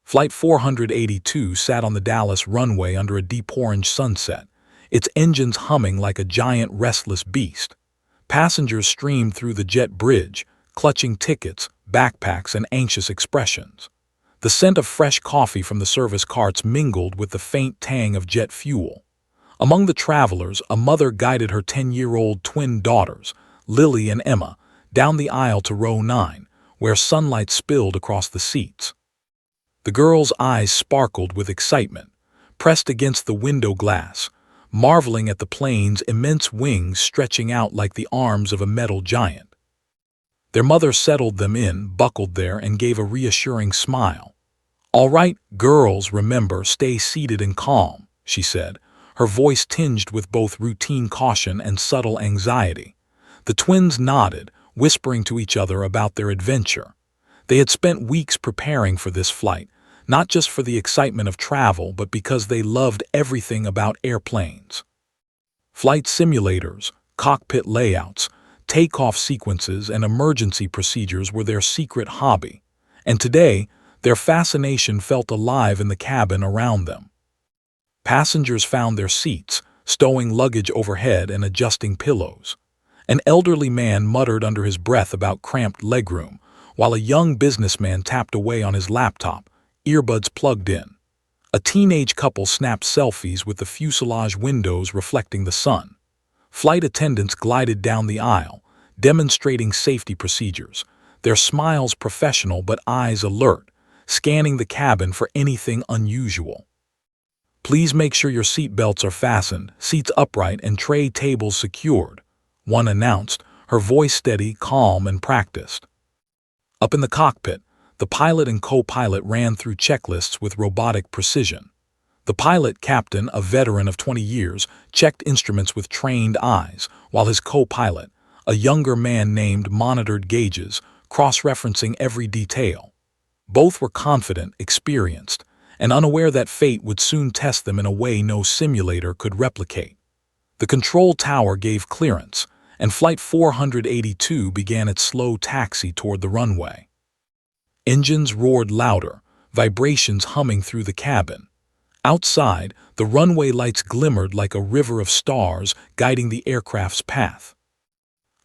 Flight 482 sat on the Dallas runway under a deep orange sunset, its engines humming like a giant restless beast. Passengers streamed through the jet bridge, clutching tickets, backpacks, and anxious expressions. The scent of fresh coffee from the service carts mingled with the faint tang of jet fuel. Among the travelers, a mother guided her 10-year-old twin daughters, Lily and Emma, down the aisle to row 9, where sunlight spilled across the seats. The girls' eyes sparkled with excitement, pressed against the window glass, marveling at the plane's immense wings stretching out like the arms of a metal giant. Their mother settled them in, buckled there, and gave a reassuring smile. "All right, girls, remember, stay seated and calm," she said, her voice tinged with both routine caution and subtle anxiety. The twins nodded, whispering to each other about their adventure. They had spent weeks preparing for this flight, not just for the excitement of travel, but because they loved everything about airplanes. Flight simulators, cockpit layouts, takeoff sequences, and emergency procedures were their secret hobby, and today, their fascination felt alive in the cabin around them. Passengers found their seats, stowing luggage overhead and adjusting pillows. An elderly man muttered under his breath about cramped legroom, while a young businessman tapped away on his laptop, earbuds plugged in. A teenage couple snapped selfies with the fuselage windows reflecting the sun. Flight attendants glided down the aisle, demonstrating safety procedures, their smiles professional but eyes alert, scanning the cabin for anything unusual. "Please make sure your seat belts are fastened, seats upright, and tray tables secured," one announced, her voice steady, calm, and practiced. Up in the cockpit, the pilot and co-pilot ran through checklists with robotic precision. The pilot, Captain, a veteran of 20 years, checked instruments with trained eyes, while his co-pilot, a younger man named, monitored gauges, cross-referencing every detail. Both were confident, experienced, and unaware that fate would soon test them in a way no simulator could replicate. The control tower gave clearance, and Flight 482 began its slow taxi toward the runway. Engines roared louder, vibrations humming through the cabin. Outside, the runway lights glimmered like a river of stars guiding the aircraft's path.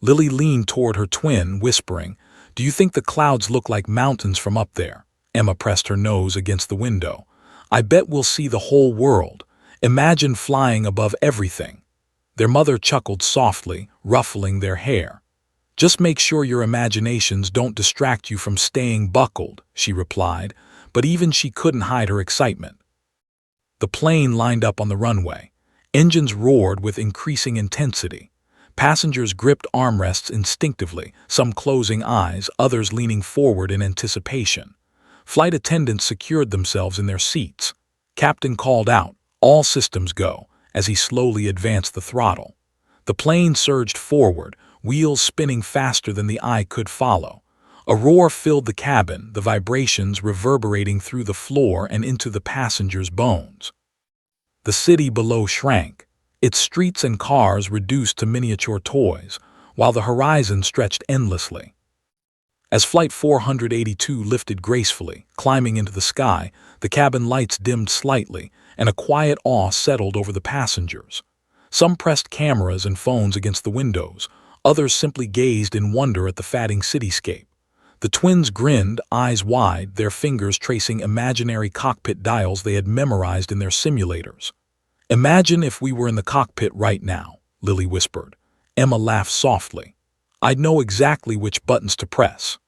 Lily leaned toward her twin, whispering, "Do you think the clouds look like mountains from up there?" Emma pressed her nose against the window. "I bet we'll see the whole world. Imagine flying above everything." Their mother chuckled softly, ruffling their hair. "Just make sure your imaginations don't distract you from staying buckled," she replied, but even she couldn't hide her excitement. The plane lined up on the runway. Engines roared with increasing intensity. Passengers gripped armrests instinctively, some closing eyes, others leaning forward in anticipation. Flight attendants secured themselves in their seats. Captain called out, "All systems go," as he slowly advanced the throttle. The plane surged forward, wheels spinning faster than the eye could follow. A roar filled the cabin, the vibrations reverberating through the floor and into the passengers' bones. The city below shrank, its streets and cars reduced to miniature toys, while the horizon stretched endlessly. As Flight 482 lifted gracefully, climbing into the sky, the cabin lights dimmed slightly, and a quiet awe settled over the passengers. Some pressed cameras and phones against the windows, others simply gazed in wonder at the fading cityscape. The twins grinned, eyes wide, their fingers tracing imaginary cockpit dials they had memorized in their simulators. "Imagine if we were in the cockpit right now," Lily whispered. Emma laughed softly. "I'd know exactly which buttons to press."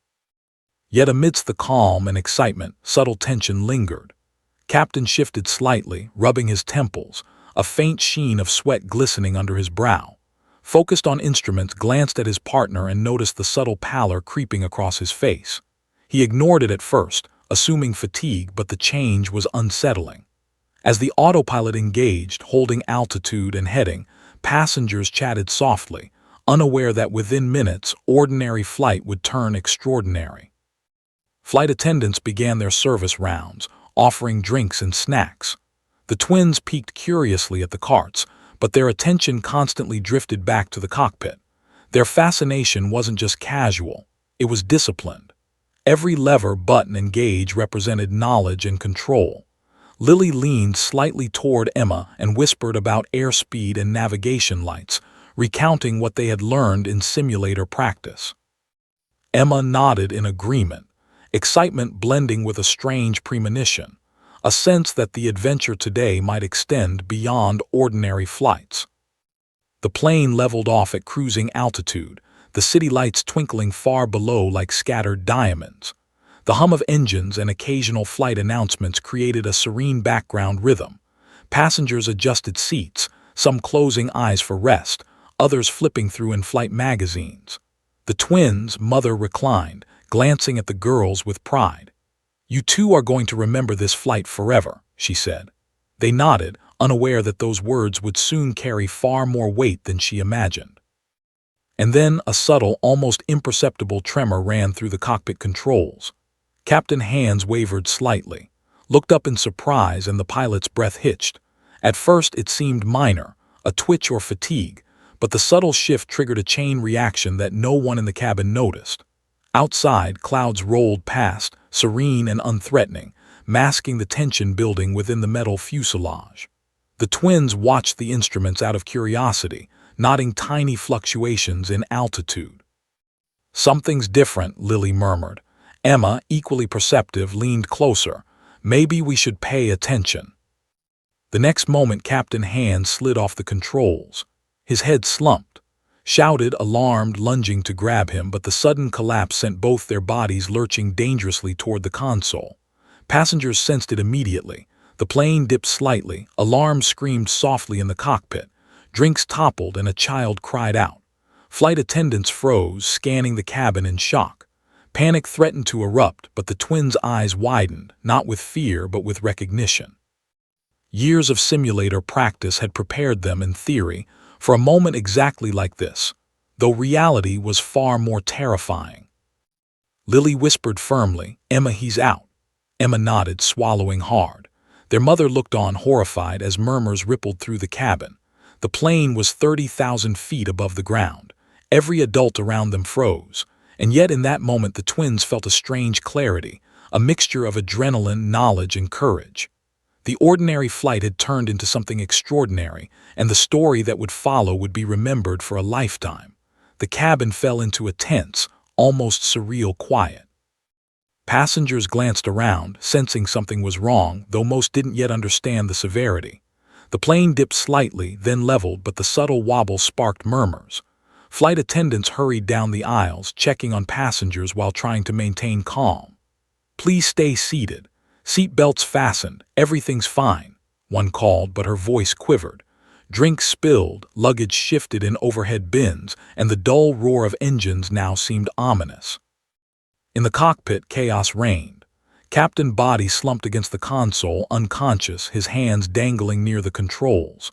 Yet amidst the calm and excitement, subtle tension lingered. Captain shifted slightly, rubbing his temples, a faint sheen of sweat glistening under his brow. Focused on instruments, glanced at his partner and noticed the subtle pallor creeping across his face. He ignored it at first, assuming fatigue, but the change was unsettling. As the autopilot engaged, holding altitude and heading, passengers chatted softly, unaware that within minutes, ordinary flight would turn extraordinary. Flight attendants began their service rounds, offering drinks and snacks. The twins peeked curiously at the carts, but their attention constantly drifted back to the cockpit. Their fascination wasn't just casual, it was disciplined. Every lever, button, and gauge represented knowledge and control. Lily leaned slightly toward Emma and whispered about airspeed and navigation lights, recounting what they had learned in simulator practice. Emma nodded in agreement, excitement blending with a strange premonition, a sense that the adventure today might extend beyond ordinary flights. The plane leveled off at cruising altitude, the city lights twinkling far below like scattered diamonds. The hum of engines and occasional flight announcements created a serene background rhythm. Passengers adjusted seats, some closing eyes for rest, others flipping through in-flight magazines. The twins' mother reclined, glancing at the girls with pride. "You two are going to remember this flight forever," she said. They nodded, unaware that those words would soon carry far more weight than she imagined. And then a subtle, almost imperceptible tremor ran through the cockpit controls. Captain Hands wavered slightly, looked up in surprise, and the pilot's breath hitched. At first it seemed minor, a twitch or fatigue, but the subtle shift triggered a chain reaction that no one in the cabin noticed. Outside, clouds rolled past, serene and unthreatening, masking the tension building within the metal fuselage. The twins watched the instruments out of curiosity, noting tiny fluctuations in altitude. "Something's different," Lily murmured. Emma, equally perceptive, leaned closer. "Maybe we should pay attention." The next moment, Captain Hands slid off the controls. His head slumped. Shouted, alarmed, lunging to grab him, but the sudden collapse sent both their bodies lurching dangerously toward the console. Passengers sensed it immediately. The plane dipped slightly, alarms screamed softly in the cockpit, drinks toppled, and a child cried out. Flight attendants froze, scanning the cabin in shock. Panic threatened to erupt, but the twins' eyes widened, not with fear but with recognition. Years of simulator practice had prepared them, in theory, for a moment exactly like this, though reality was far more terrifying. Lily whispered firmly, "Emma, he's out." Emma nodded, swallowing hard. Their mother looked on, horrified, as murmurs rippled through the cabin. The plane was 30,000 feet above the ground. Every adult around them froze. And yet in that moment the twins felt a strange clarity, a mixture of adrenaline, knowledge, and courage. The ordinary flight had turned into something extraordinary, and the story that would follow would be remembered for a lifetime. The cabin fell into a tense, almost surreal quiet. Passengers glanced around, sensing something was wrong, though most didn't yet understand the severity. The plane dipped slightly, then leveled, but the subtle wobble sparked murmurs. Flight attendants hurried down the aisles, checking on passengers while trying to maintain calm. "Please stay seated. Seat belts fastened. Everything's fine," one called, but her voice quivered. Drinks spilled, luggage shifted in overhead bins, and the dull roar of engines now seemed ominous. In the cockpit, chaos reigned. Captain Body slumped against the console, unconscious, his hands dangling near the controls.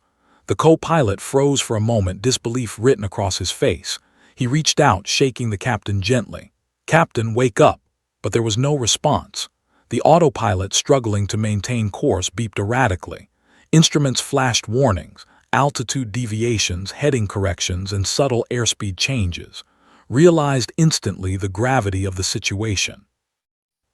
The co-pilot froze for a moment, disbelief written across his face. He reached out, shaking the captain gently. "Captain, wake up!" But there was no response. The autopilot, struggling to maintain course, beeped erratically. Instruments flashed warnings, altitude deviations, heading corrections, and subtle airspeed changes. Realized instantly the gravity of the situation.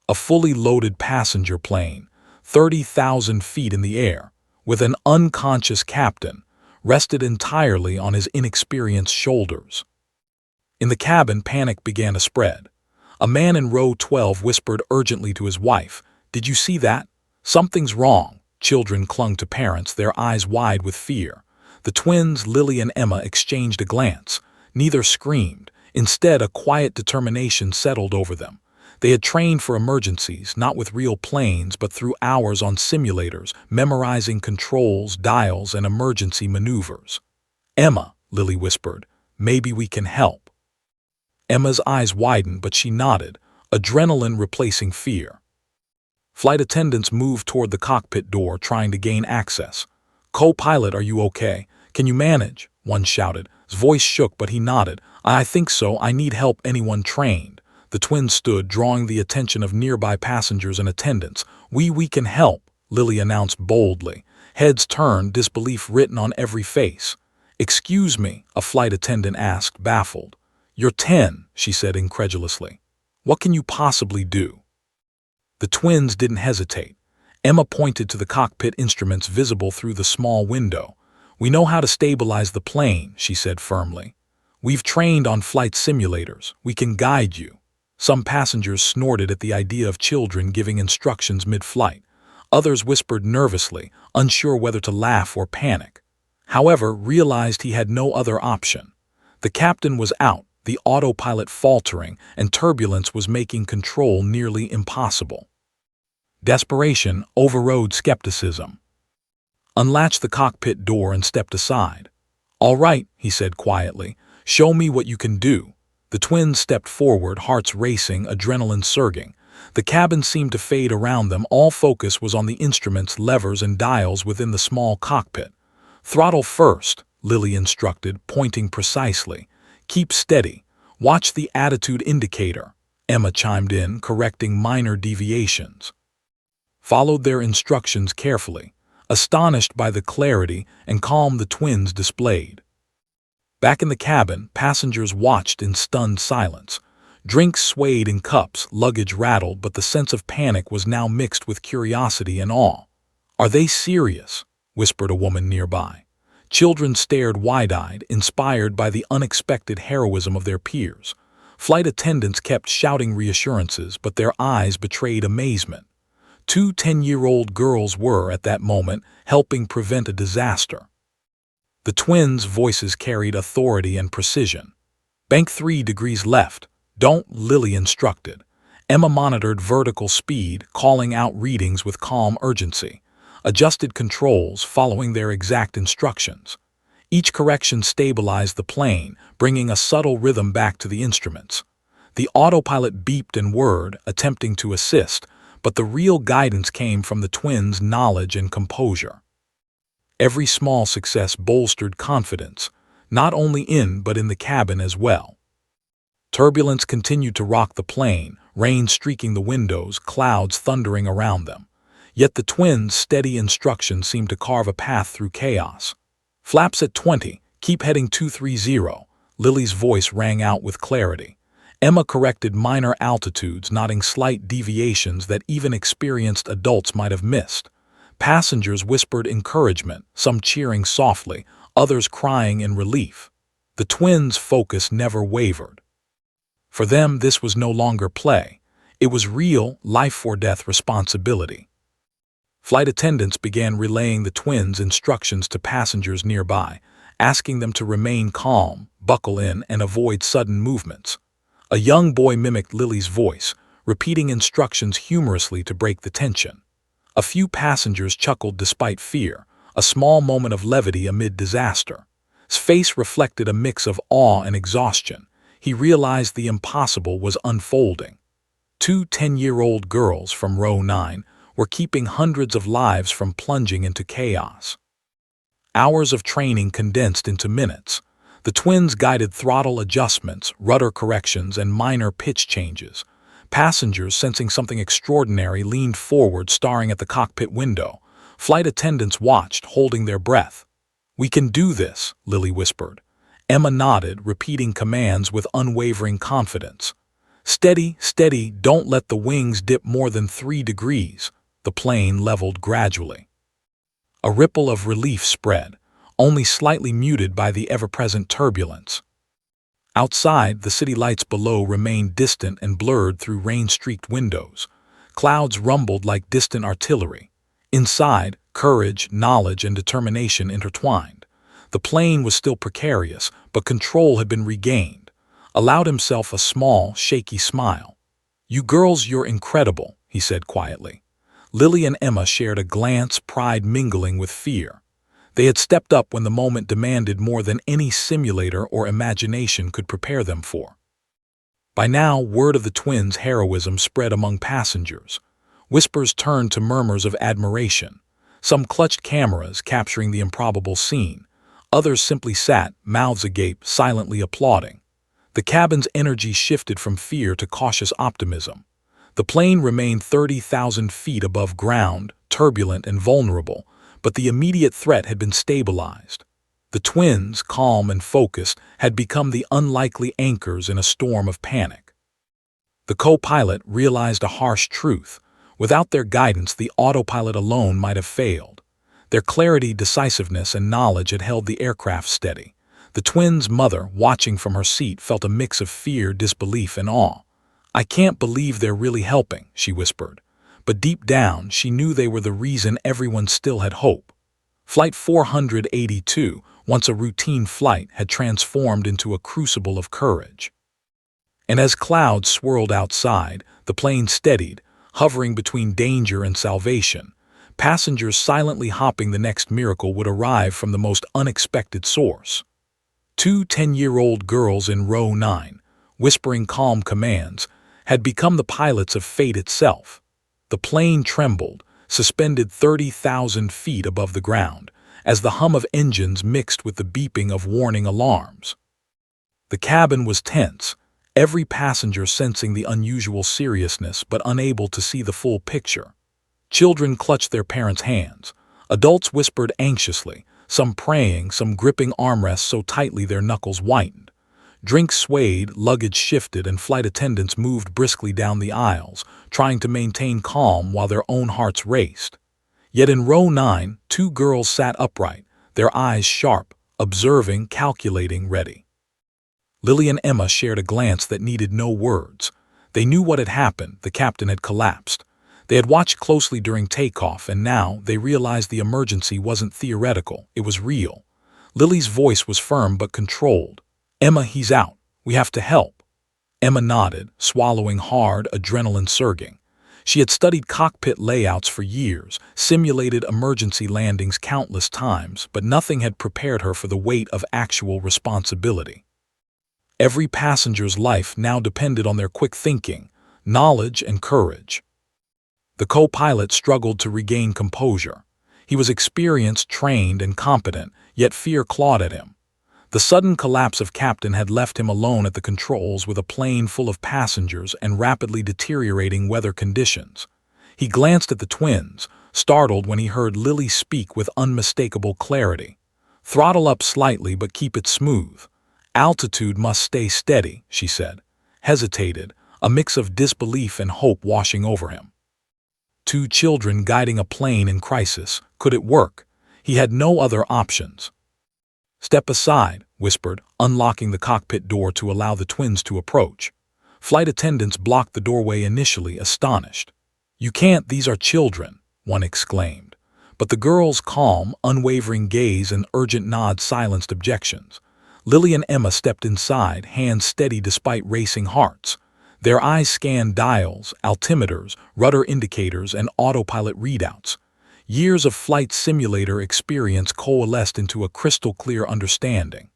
A fully loaded passenger plane, 30,000 feet in the air, with an unconscious captain, rested entirely on his inexperienced shoulders. In the cabin, panic began to spread. A man in row 12 whispered urgently to his wife, "Did you see that? Something's wrong." Children clung to parents, their eyes wide with fear. The twins, Lily and Emma, exchanged a glance. Neither screamed. Instead, a quiet determination settled over them. They had trained for emergencies, not with real planes, but through hours on simulators, memorizing controls, dials, and emergency maneuvers. "Emma," Lily whispered, "maybe we can help." Emma's eyes widened, but she nodded, adrenaline replacing fear. Flight attendants moved toward the cockpit door, trying to gain access. "Co-pilot, are you okay? Can you manage?" one shouted. His voice shook, but he nodded. "I think so. I need help. Anyone trained?" The twins stood, drawing the attention of nearby passengers and attendants. We can help," Lily announced boldly. Heads turned, disbelief written on every face. "Excuse me," a flight attendant asked, baffled. "You're 10, she said incredulously. What can you possibly do?" The twins didn't hesitate. Emma pointed to the cockpit instruments visible through the small window. "We know how to stabilize the plane," she said firmly. "We've trained on flight simulators. We can guide you." Some passengers snorted at the idea of children giving instructions mid-flight. Others whispered nervously, unsure whether to laugh or panic. However, realized he had no other option. The captain was out, the autopilot faltering, and turbulence was making control nearly impossible. Desperation overrode skepticism. Unlatched the cockpit door and stepped aside. "All right," he said quietly, "show me what you can do." The twins stepped forward, hearts racing, adrenaline surging. The cabin seemed to fade around them. All focus was on the instruments, levers, and dials within the small cockpit. "Throttle first," Lily instructed, pointing precisely. "Keep steady. Watch the attitude indicator," Emma chimed in, correcting minor deviations. Followed their instructions carefully, astonished by the clarity and calm the twins displayed. Back in the cabin, passengers watched in stunned silence. Drinks swayed in cups, luggage rattled, but the sense of panic was now mixed with curiosity and awe. "Are they serious?" whispered a woman nearby. Children stared wide-eyed, inspired by the unexpected heroism of their peers. Flight attendants kept shouting reassurances, but their eyes betrayed amazement. 2 10-year-old girls were, at that moment, helping prevent a disaster. The twins' voices carried authority and precision. "Bank 3 degrees left. Don't," Lily instructed. Emma monitored vertical speed, calling out readings with calm urgency. Adjusted controls, following their exact instructions. Each correction stabilized the plane, bringing a subtle rhythm back to the instruments. The autopilot beeped and whirred, attempting to assist, but the real guidance came from the twins' knowledge and composure. Every small success bolstered confidence, not only in but in the cabin as well. Turbulence continued to rock the plane, rain streaking the windows, clouds thundering around them. Yet the twins' steady instructions seemed to carve a path through chaos. "Flaps at 20, keep heading 230, Lily's voice rang out with clarity. Emma corrected minor altitudes, noting slight deviations that even experienced adults might have missed. Passengers whispered encouragement, some cheering softly, others crying in relief. The twins' focus never wavered. For them, this was no longer play. It was real, life-or-death responsibility. Flight attendants began relaying the twins' instructions to passengers nearby, asking them to remain calm, buckle in, and avoid sudden movements. A young boy mimicked Lily's voice, repeating instructions humorously to break the tension. A few passengers chuckled despite fear, a small moment of levity amid disaster. His face reflected a mix of awe and exhaustion. He realized the impossible was unfolding. 2 10-year-old girls from row 9 were keeping hundreds of lives from plunging into chaos. Hours of training condensed into minutes. The twins guided throttle adjustments, rudder corrections, and minor pitch changes. Passengers, sensing something extraordinary, leaned forward, staring at the cockpit window. Flight attendants watched, holding their breath. "We can do this," Lily whispered. Emma nodded, repeating commands with unwavering confidence. "Steady, steady, don't let the wings dip more than 3 degrees. The plane leveled gradually. A ripple of relief spread, only slightly muted by the ever-present turbulence. Outside, the city lights below remained distant and blurred through rain-streaked windows. Clouds rumbled like distant artillery. Inside, courage, knowledge, and determination intertwined. The plane was still precarious, but control had been regained. Allowed himself a small, shaky smile. "You girls, you're incredible," he said quietly. Lily and Emma shared a glance, pride mingling with fear. They had stepped up when the moment demanded more than any simulator or imagination could prepare them for. By now, word of the twins' heroism spread among passengers. Whispers turned to murmurs of admiration. Some clutched cameras, capturing the improbable scene. Others simply sat, mouths agape, silently applauding. The cabin's energy shifted from fear to cautious optimism. The plane remained 30,000 feet above ground, turbulent and vulnerable, but the immediate threat had been stabilized. The twins, calm and focused, had become the unlikely anchors in a storm of panic. The co-pilot realized a harsh truth. Without their guidance, the autopilot alone might have failed. Their clarity, decisiveness, and knowledge had held the aircraft steady. The twins' mother, watching from her seat, felt a mix of fear, disbelief, and awe. "I can't believe they're really helping," she whispered. But deep down, she knew they were the reason everyone still had hope. Flight 482, once a routine flight, had transformed into a crucible of courage. And as clouds swirled outside, the plane steadied, hovering between danger and salvation. Passengers silently hoping the next miracle would arrive from the most unexpected source. Two 10-year-old girls in row 9, whispering calm commands, had become the pilots of fate itself. The plane trembled, suspended 30,000 feet above the ground, as the hum of engines mixed with the beeping of warning alarms. The cabin was tense, every passenger sensing the unusual seriousness but unable to see the full picture. Children clutched their parents' hands. Adults whispered anxiously, some praying, some gripping armrests so tightly their knuckles whitened. Drinks swayed, luggage shifted, and flight attendants moved briskly down the aisles, trying to maintain calm while their own hearts raced. Yet in row 9, two girls sat upright, their eyes sharp, observing, calculating, ready. Lily and Emma shared a glance that needed no words. They knew what had happened. The captain had collapsed. They had watched closely during takeoff, and now they realized the emergency wasn't theoretical, it was real. Lily's voice was firm but controlled. "Emma, he's out. We have to help." Emma nodded, swallowing hard, adrenaline surging. She had studied cockpit layouts for years, simulated emergency landings countless times, but nothing had prepared her for the weight of actual responsibility. Every passenger's life now depended on their quick thinking, knowledge, and courage. The co-pilot struggled to regain composure. He was experienced, trained, and competent, yet fear clawed at him. The sudden collapse of Captain had left him alone at the controls with a plane full of passengers and rapidly deteriorating weather conditions. He glanced at the twins, startled when he heard Lily speak with unmistakable clarity. "Throttle up slightly but keep it smooth. Altitude must stay steady," she said. Hesitated, a mix of disbelief and hope washing over him. Two children guiding a plane in crisis. Could it work? He had no other options. "Step aside," whispered, unlocking the cockpit door to allow the twins to approach. Flight attendants blocked the doorway initially, astonished. "You can't, these are children," one exclaimed. But the girls' calm, unwavering gaze and urgent nod silenced objections. Lily and Emma stepped inside, hands steady despite racing hearts. Their eyes scanned dials, altimeters, rudder indicators, and autopilot readouts. Years of flight simulator experience coalesced into a crystal-clear understanding.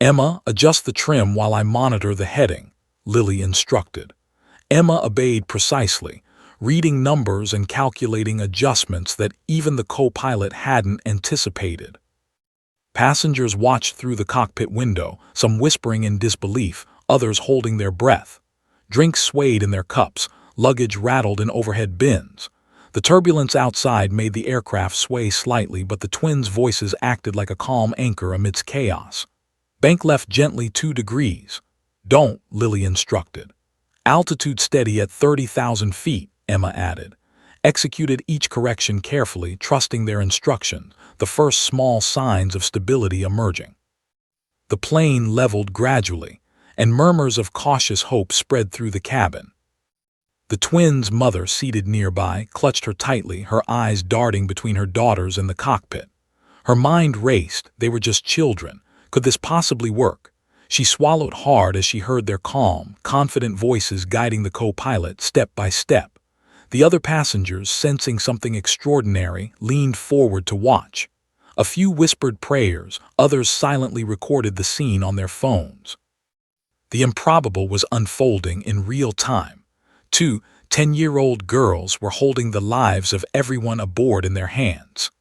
"Emma, adjust the trim while I monitor the heading," Lily instructed. Emma obeyed precisely, reading numbers and calculating adjustments that even the co-pilot hadn't anticipated. Passengers watched through the cockpit window, some whispering in disbelief, others holding their breath. Drinks swayed in their cups, luggage rattled in overhead bins. The turbulence outside made the aircraft sway slightly, but the twins' voices acted like a calm anchor amidst chaos. "Bank left gently 2 degrees. Don't," Lily instructed. "Altitude steady at 30,000 feet, Emma added. Executed each correction carefully, trusting their instructions, the first small signs of stability emerging. The plane leveled gradually, and murmurs of cautious hope spread through the cabin. The twins' mother, seated nearby, clutched her tightly, her eyes darting between her daughters and the cockpit. Her mind raced. They were just children. Could this possibly work? She swallowed hard as she heard their calm, confident voices guiding the co-pilot step by step. The other passengers, sensing something extraordinary, leaned forward to watch. A few whispered prayers, others silently recorded the scene on their phones. The improbable was unfolding in real time. 2 10-year-old girls were holding the lives of everyone aboard in their hands.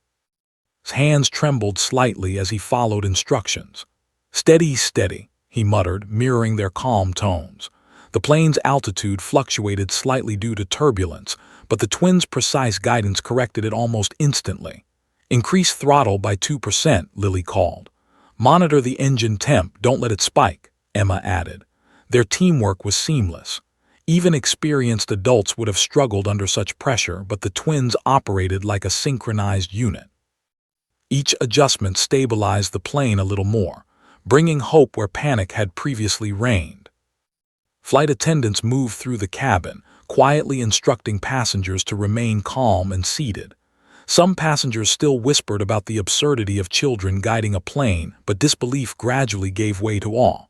His hands trembled slightly as he followed instructions. "Steady, steady," he muttered, mirroring their calm tones. The plane's altitude fluctuated slightly due to turbulence, but the twins' precise guidance corrected it almost instantly. "Increase throttle by 2%, Lily called. "Monitor the engine temp, don't let it spike," Emma added. Their teamwork was seamless. Even experienced adults would have struggled under such pressure, but the twins operated like a synchronized unit. Each adjustment stabilized the plane a little more, bringing hope where panic had previously reigned. Flight attendants moved through the cabin, quietly instructing passengers to remain calm and seated. Some passengers still whispered about the absurdity of children guiding a plane, but disbelief gradually gave way to awe.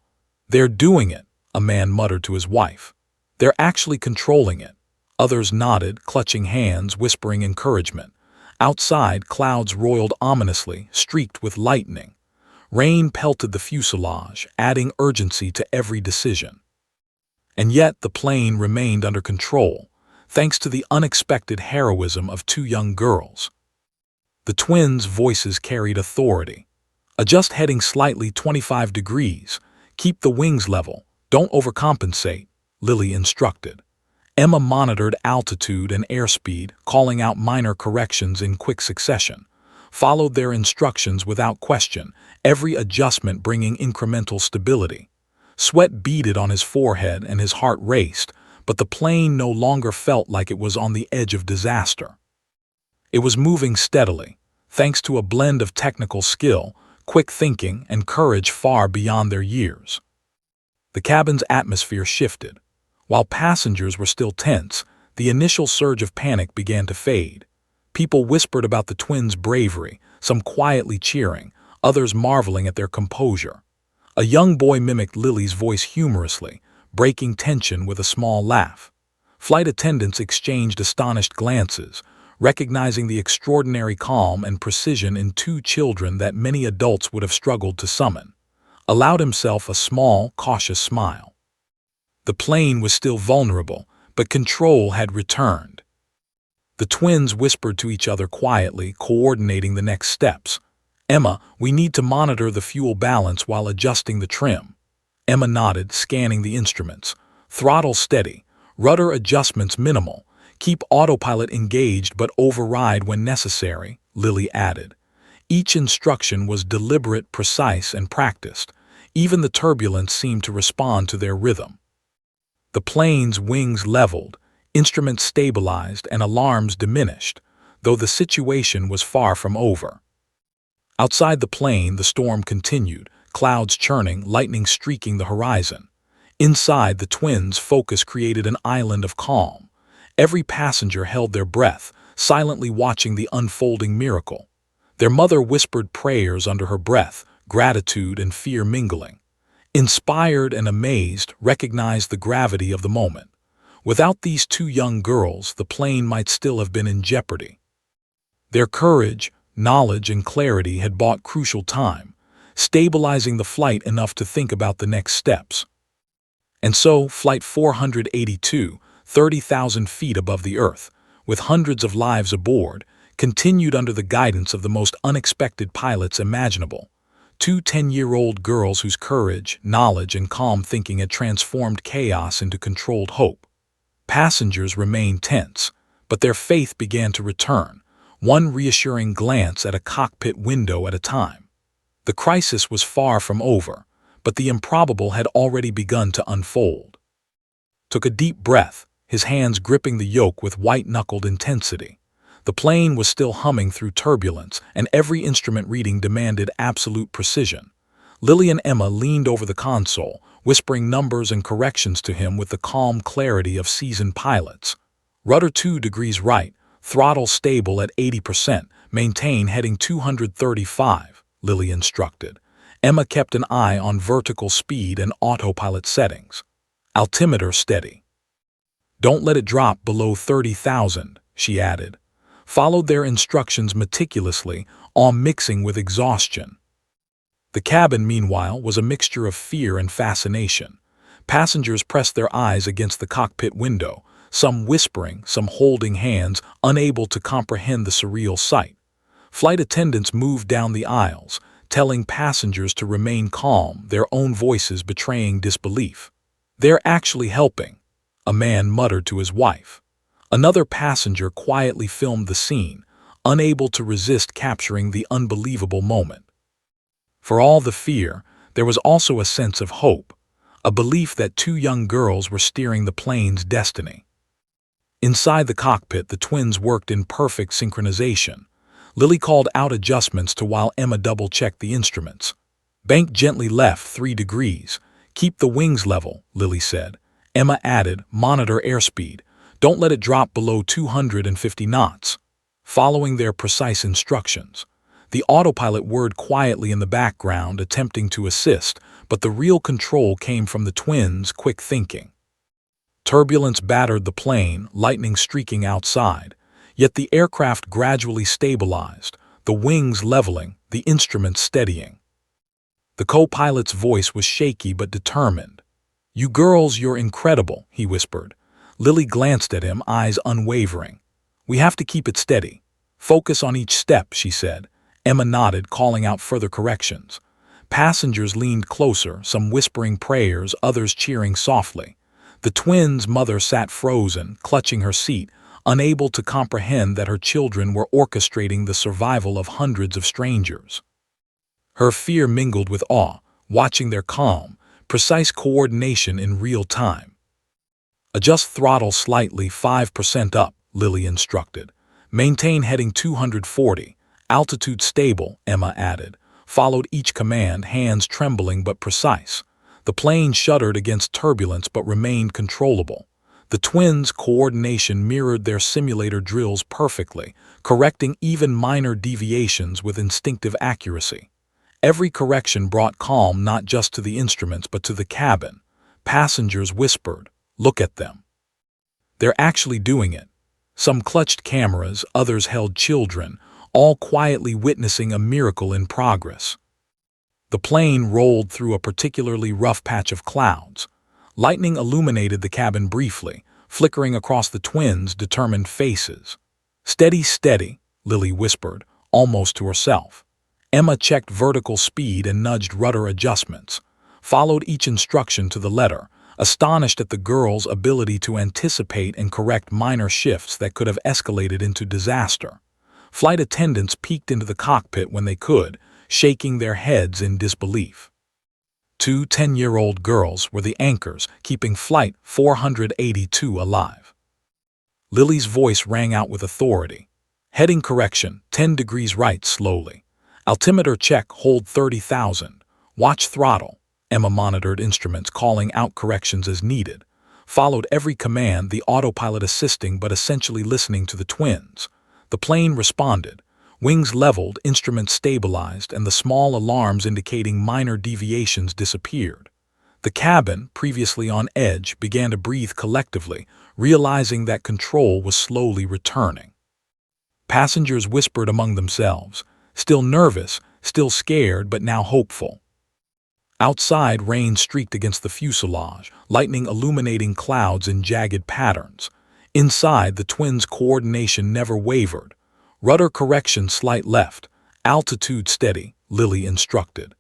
"They're doing it," a man muttered to his wife. "They're actually controlling it." Others nodded, clutching hands, whispering encouragement. Outside, clouds roiled ominously, streaked with lightning. Rain pelted the fuselage, adding urgency to every decision. And yet the plane remained under control, thanks to the unexpected heroism of two young girls. The twins' voices carried authority. "Adjust heading slightly 25 degrees. Keep the wings level. Don't overcompensate," Lily instructed. Emma monitored altitude and airspeed, calling out minor corrections in quick succession. Followed their instructions without question, every adjustment bringing incremental stability. Sweat beaded on his forehead and his heart raced, but the plane no longer felt like it was on the edge of disaster. It was moving steadily, thanks to a blend of technical skill, quick thinking, and courage far beyond their years. The cabin's atmosphere shifted. While passengers were still tense, the initial surge of panic began to fade. People whispered about the twins' bravery, some quietly cheering, others marveling at their composure. A young boy mimicked Lily's voice humorously, breaking tension with a small laugh. Flight attendants exchanged astonished glances, recognizing the extraordinary calm and precision in two children that many adults would have struggled to summon. Allowed himself a small, cautious smile. The plane was still vulnerable, but control had returned. The twins whispered to each other quietly, coordinating the next steps. "Emma, we need to monitor the fuel balance while adjusting the trim." Emma nodded, scanning the instruments. "Throttle steady, rudder adjustments minimal. Keep autopilot engaged but override when necessary," Lily added. Each instruction was deliberate, precise, and practiced. Even the turbulence seemed to respond to their rhythm. The plane's wings leveled, instruments stabilized, and alarms diminished, though the situation was far from over. Outside the plane, the storm continued, clouds churning, lightning streaking the horizon. Inside, the twins' focus created an island of calm. Every passenger held their breath, silently watching the unfolding miracle. Their mother whispered prayers under her breath, gratitude and fear mingling. Inspired and amazed, recognized the gravity of the moment. Without these two young girls, the plane might still have been in jeopardy. Their courage, knowledge, and clarity had bought crucial time, stabilizing the flight enough to think about the next steps. And so, Flight 482, 30,000 feet above the Earth, with hundreds of lives aboard, continued under the guidance of the most unexpected pilots imaginable. Two 10-year-old girls whose courage, knowledge, and calm thinking had transformed chaos into controlled hope. Passengers remained tense, but their faith began to return, one reassuring glance at a cockpit window at a time. The crisis was far from over, but the improbable had already begun to unfold. Took a deep breath, his hands gripping the yoke with white-knuckled intensity. The plane was still humming through turbulence, and every instrument reading demanded absolute precision. Lily and Emma leaned over the console, whispering numbers and corrections to him with the calm clarity of seasoned pilots. "Rudder 2 degrees right, throttle stable at 80%, maintain heading 235, Lily instructed. Emma kept an eye on vertical speed and autopilot settings. "Altimeter steady. Don't let it drop below 30,000, she added. Followed their instructions meticulously, all mixing with exhaustion. The cabin, meanwhile, was a mixture of fear and fascination. Passengers pressed their eyes against the cockpit window, some whispering, some holding hands, unable to comprehend the surreal sight. Flight attendants moved down the aisles, telling passengers to remain calm, their own voices betraying disbelief. "They're actually helping," a man muttered to his wife. Another passenger quietly filmed the scene, unable to resist capturing the unbelievable moment. For all the fear, there was also a sense of hope. a belief that two young girls were steering the plane's destiny. Inside the cockpit, the twins worked in perfect synchronization. Lily called out adjustments to while Emma double-checked the instruments. Bank gently left 3 degrees. Keep the wings level, Lily said. Emma added, monitor airspeed. Don't let it drop below 250 knots. Following their precise instructions, the autopilot whirred quietly in the background, attempting to assist, but the real control came from the twins' quick thinking. Turbulence battered the plane, lightning streaking outside, yet the aircraft gradually stabilized, the wings leveling, the instruments steadying. The co-pilot's voice was shaky but determined. "You girls, you're incredible," he whispered. Lily glanced at him, eyes unwavering. "We have to keep it steady. Focus on each step," she said. Emma nodded, calling out further corrections. Passengers leaned closer, some whispering prayers, others cheering softly. The twins' mother sat frozen, clutching her seat, unable to comprehend that her children were orchestrating the survival of hundreds of strangers. Her fear mingled with awe, watching their calm, precise coordination in real time. "Adjust throttle slightly, 5% up," Lily instructed. "Maintain heading 240. Altitude stable," Emma added. Followed each command, hands trembling but precise. The plane shuddered against turbulence but remained controllable. The twins' coordination mirrored their simulator drills perfectly, correcting even minor deviations with instinctive accuracy. Every correction brought calm not just to the instruments but to the cabin. Passengers whispered, "Look at them. They're actually doing it." Some clutched cameras, others held children, all quietly witnessing a miracle in progress. The plane rolled through a particularly rough patch of clouds. Lightning illuminated the cabin briefly, flickering across the twins' determined faces. "Steady, steady," Lily whispered, almost to herself. Emma checked vertical speed and nudged rudder adjustments, followed each instruction to the letter, astonished at the girls' ability to anticipate and correct minor shifts that could have escalated into disaster. Flight attendants peeked into the cockpit when they could, shaking their heads in disbelief. 2 10-year-old girls were the anchors, keeping Flight 482 alive. Lily's voice rang out with authority. "Heading correction, 10 degrees right slowly. Altimeter check, hold 30,000. Watch throttle." Emma monitored instruments, calling out corrections as needed. Followed every command, the autopilot assisting but essentially listening to the twins. The plane responded. Wings leveled, instruments stabilized, and the small alarms indicating minor deviations disappeared. The cabin, previously on edge, began to breathe collectively, realizing that control was slowly returning. Passengers whispered among themselves, still nervous, still scared, but now hopeful. Outside, rain streaked against the fuselage, lightning illuminating clouds in jagged patterns. Inside, the twins' coordination never wavered. "Rudder correction slight left. Altitude steady," Lily instructed.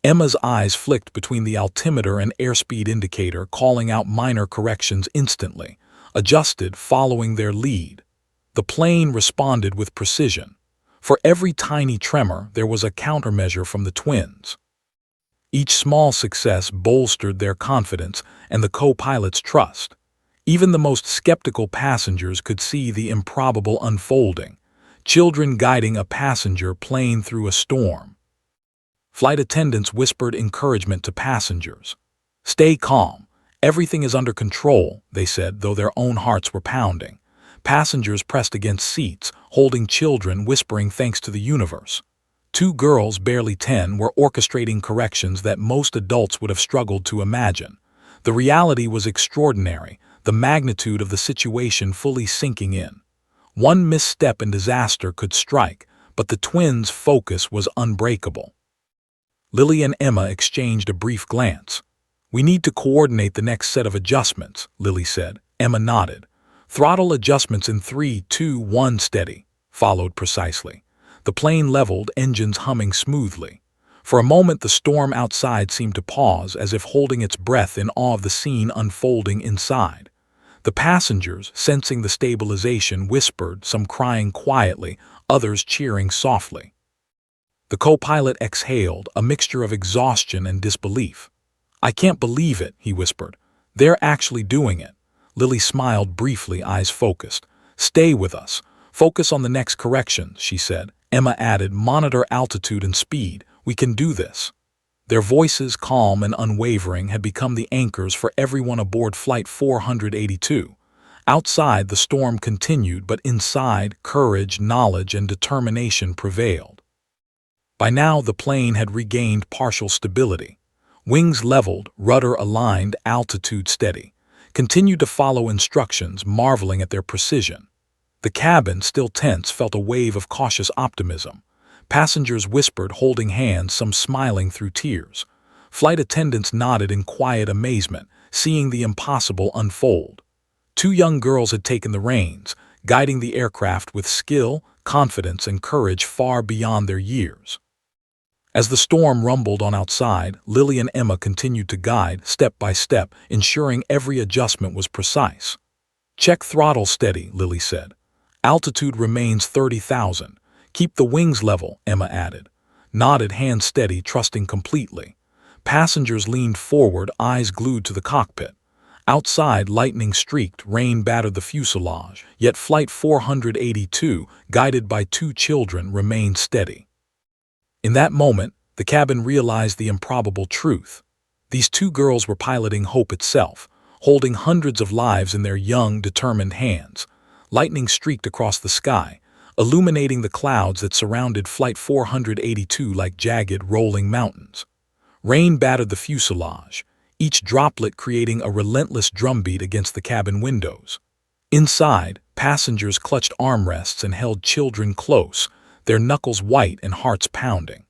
Emma's eyes flicked between the altimeter and airspeed indicator, calling out minor corrections instantly, adjusted following their lead. The plane responded with precision. For every tiny tremor, there was a countermeasure from the twins. Each small success bolstered their confidence and the co-pilot's trust. Even the most skeptical passengers could see the improbable unfolding. Children guiding a passenger plane through a storm. Flight attendants whispered encouragement to passengers. "Stay calm. Everything is under control," they said, though their own hearts were pounding. Passengers pressed against seats, holding children, whispering thanks to the universe. 2 girls, barely 10, were orchestrating corrections that most adults would have struggled to imagine. The reality was extraordinary, the magnitude of the situation fully sinking in. One misstep and disaster could strike, but the twins' focus was unbreakable. Lily and Emma exchanged a brief glance. "We need to coordinate the next set of adjustments," Lily said. Emma nodded. "Throttle adjustments in 3, 2, 1 steady," followed precisely. The plane leveled, engines humming smoothly. For a moment the storm outside seemed to pause, as if holding its breath in awe of the scene unfolding inside. The passengers, sensing the stabilization, whispered, some crying quietly, others cheering softly. The co-pilot exhaled, a mixture of exhaustion and disbelief. I can't believe it, he whispered. They're actually doing it. Lily smiled briefly, eyes focused. Stay with us. Focus on the next correction, she said. Emma added, monitor altitude and speed. We can do this. Their voices, calm and unwavering, had become the anchors for everyone aboard Flight 482. Outside, the storm continued, but inside, courage, knowledge, and determination prevailed. By now, the plane had regained partial stability. Wings leveled, rudder aligned, altitude steady. Continued to follow instructions, marveling at their precision. The cabin, still tense, felt a wave of cautious optimism. Passengers whispered, holding hands, some smiling through tears. Flight attendants nodded in quiet amazement, seeing the impossible unfold. Two young girls had taken the reins, guiding the aircraft with skill, confidence, and courage far beyond their years. As the storm rumbled on outside, Lily and Emma continued to guide, step by step, ensuring every adjustment was precise. Check throttle steady, Lily said. Altitude remains 30,000. Keep the wings level, Emma added. Nodded, hands steady, trusting completely. Passengers leaned forward, eyes glued to the cockpit. Outside, lightning streaked, rain battered the fuselage, yet Flight 482, guided by two children, remained steady. In that moment, the cabin realized the improbable truth. These two girls were piloting hope itself, holding hundreds of lives in their young, determined hands. Lightning streaked across the sky, illuminating the clouds that surrounded Flight 482 like jagged, rolling mountains. Rain battered the fuselage, each droplet creating a relentless drumbeat against the cabin windows. Inside, passengers clutched armrests and held children close, their knuckles white and hearts pounding.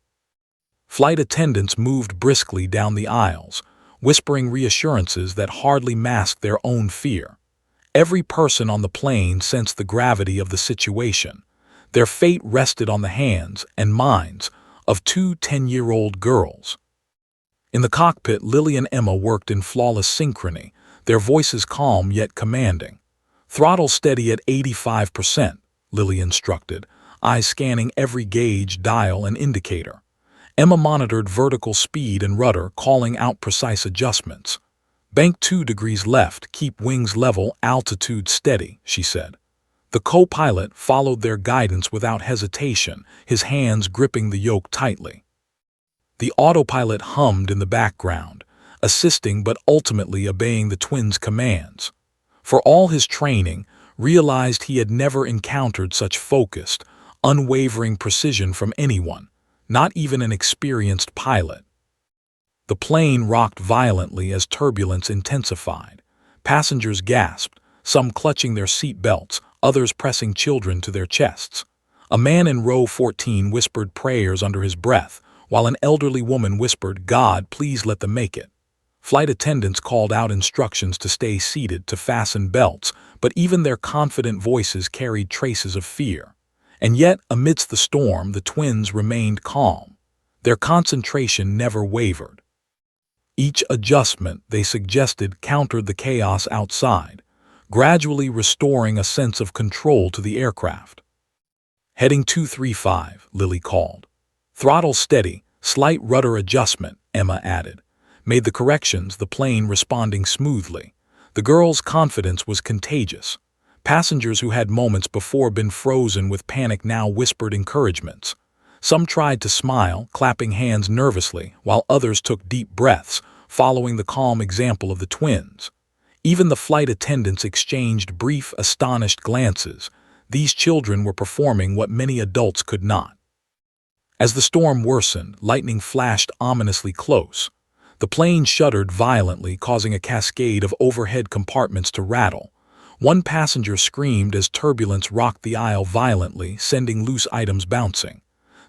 Flight attendants moved briskly down the aisles, whispering reassurances that hardly masked their own fear. Every person on the plane sensed the gravity of the situation. Their fate rested on the hands and minds of two 10-year-old girls. In the cockpit, Lily and Emma worked in flawless synchrony, their voices calm yet commanding. Throttle steady at 85%, Lily instructed, eyes scanning every gauge, dial, and indicator. Emma monitored vertical speed and rudder, calling out precise adjustments. Bank 2 degrees left, keep wings level, altitude steady, she said. The co-pilot followed their guidance without hesitation, his hands gripping the yoke tightly. The autopilot hummed in the background, assisting but ultimately obeying the twins' commands. For all his training, realized he had never encountered such focused, unwavering precision from anyone, not even an experienced pilot. The plane rocked violently as turbulence intensified. Passengers gasped, some clutching their seat belts, others pressing children to their chests. A man in row 14 whispered prayers under his breath, while an elderly woman whispered, "God, please let them make it." Flight attendants called out instructions to stay seated, to fasten belts, but even their confident voices carried traces of fear. And yet, amidst the storm, the twins remained calm. Their concentration never wavered. Each adjustment, they suggested, countered the chaos outside, gradually restoring a sense of control to the aircraft. Heading 235, Lily called. Throttle steady, slight rudder adjustment, Emma added. Made the corrections, the plane responding smoothly. The girls' confidence was contagious. Passengers who had moments before been frozen with panic now whispered encouragements. Some tried to smile, clapping hands nervously, while others took deep breaths, following the calm example of the twins. Even the flight attendants exchanged brief, astonished glances. These children were performing what many adults could not. As the storm worsened, lightning flashed ominously close. The plane shuddered violently, causing a cascade of overhead compartments to rattle. One passenger screamed as turbulence rocked the aisle violently, sending loose items bouncing.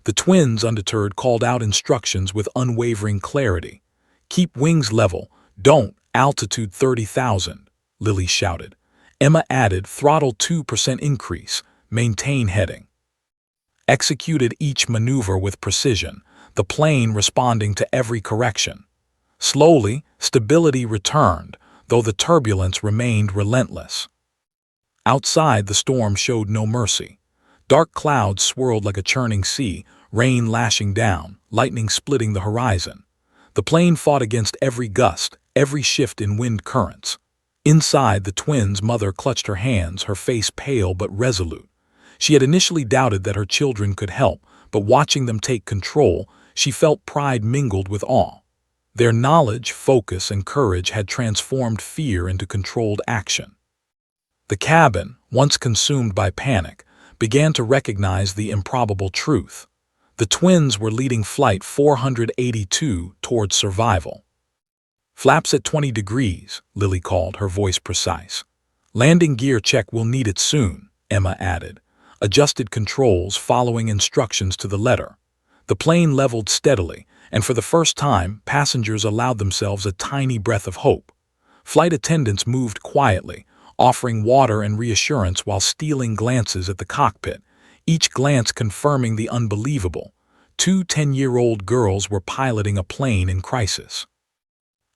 The twins, undeterred, called out instructions with unwavering clarity. "Keep wings level. Don't. Altitude 30,000, Lily shouted. Emma added, "Throttle 2% increase. Maintain heading." Executed each maneuver with precision, the plane responding to every correction. Slowly, stability returned, though the turbulence remained relentless. Outside, the storm showed no mercy. Dark clouds swirled like a churning sea, rain lashing down, lightning splitting the horizon. The plane fought against every gust, every shift in wind currents. Inside, the twins' mother clutched her hands, her face pale but resolute. She had initially doubted that her children could help, but watching them take control, she felt pride mingled with awe. Their knowledge, focus, and courage had transformed fear into controlled action. The cabin, once consumed by panic, began to recognize the improbable truth. The twins were leading Flight 482 towards survival. "Flaps at 20 degrees, Lily called, her voice precise. "Landing gear check, will need it soon," Emma added, adjusted controls following instructions to the letter. The plane leveled steadily, and for the first time, passengers allowed themselves a tiny breath of hope. Flight attendants moved quietly, offering water and reassurance while stealing glances at the cockpit, each glance confirming the unbelievable. 2 10-year-old girls were piloting a plane in crisis.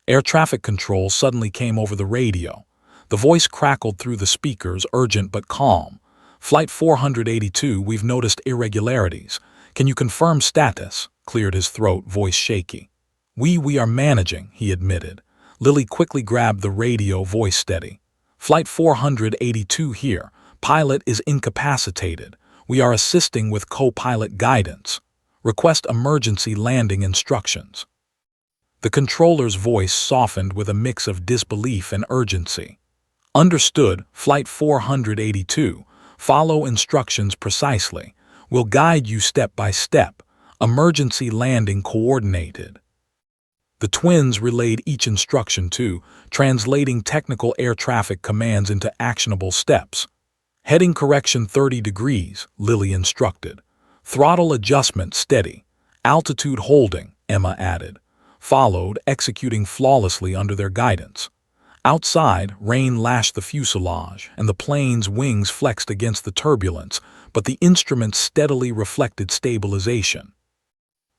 Air traffic control suddenly came over the radio. The voice crackled through the speakers, urgent but calm. "Flight 482, we've noticed irregularities. Can you confirm status?" Cleared his throat, voice shaky. We are managing," he admitted. Lily quickly grabbed the radio, voice steady. "Flight 482 here. Pilot is incapacitated. We are assisting with co-pilot guidance. Request emergency landing instructions." The controller's voice softened with a mix of disbelief and urgency. "Understood, Flight 482. Follow instructions precisely. We'll guide you step by step. Emergency landing coordinated." The twins relayed each instruction too, translating technical air traffic commands into actionable steps. "Heading correction 30 degrees, Lily instructed. "Throttle adjustment steady. Altitude holding," Emma added. Followed, executing flawlessly under their guidance. Outside, rain lashed the fuselage, and the plane's wings flexed against the turbulence, but the instruments steadily reflected stabilization.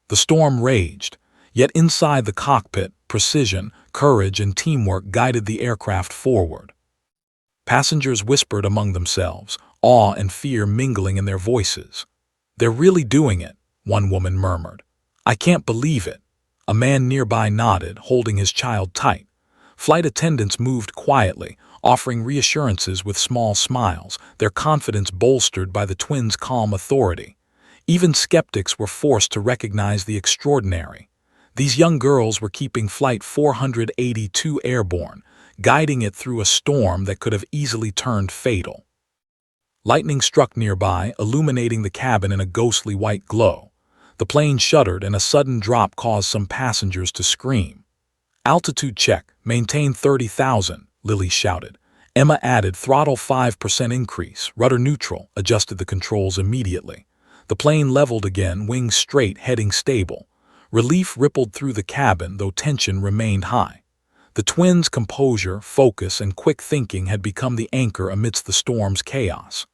The storm raged, yet inside the cockpit, precision, courage, and teamwork guided the aircraft forward. Passengers whispered among themselves, awe and fear mingling in their voices. "They're really doing it," one woman murmured. "I can't believe it." A man nearby nodded, holding his child tight. Flight attendants moved quietly, offering reassurances with small smiles, their confidence bolstered by the twins' calm authority. Even skeptics were forced to recognize the extraordinary. These young girls were keeping Flight 482 airborne, guiding it through a storm that could have easily turned fatal. Lightning struck nearby, illuminating the cabin in a ghostly white glow. The plane shuddered, and a sudden drop caused some passengers to scream. "Altitude check, maintain 30,000, Lily shouted. Emma added, "Throttle 5% increase, rudder neutral," adjusted the controls immediately. The plane leveled again, wings straight, heading stable. Relief rippled through the cabin, though tension remained high. The twins' composure, focus, and quick thinking had become the anchor amidst the storm's chaos.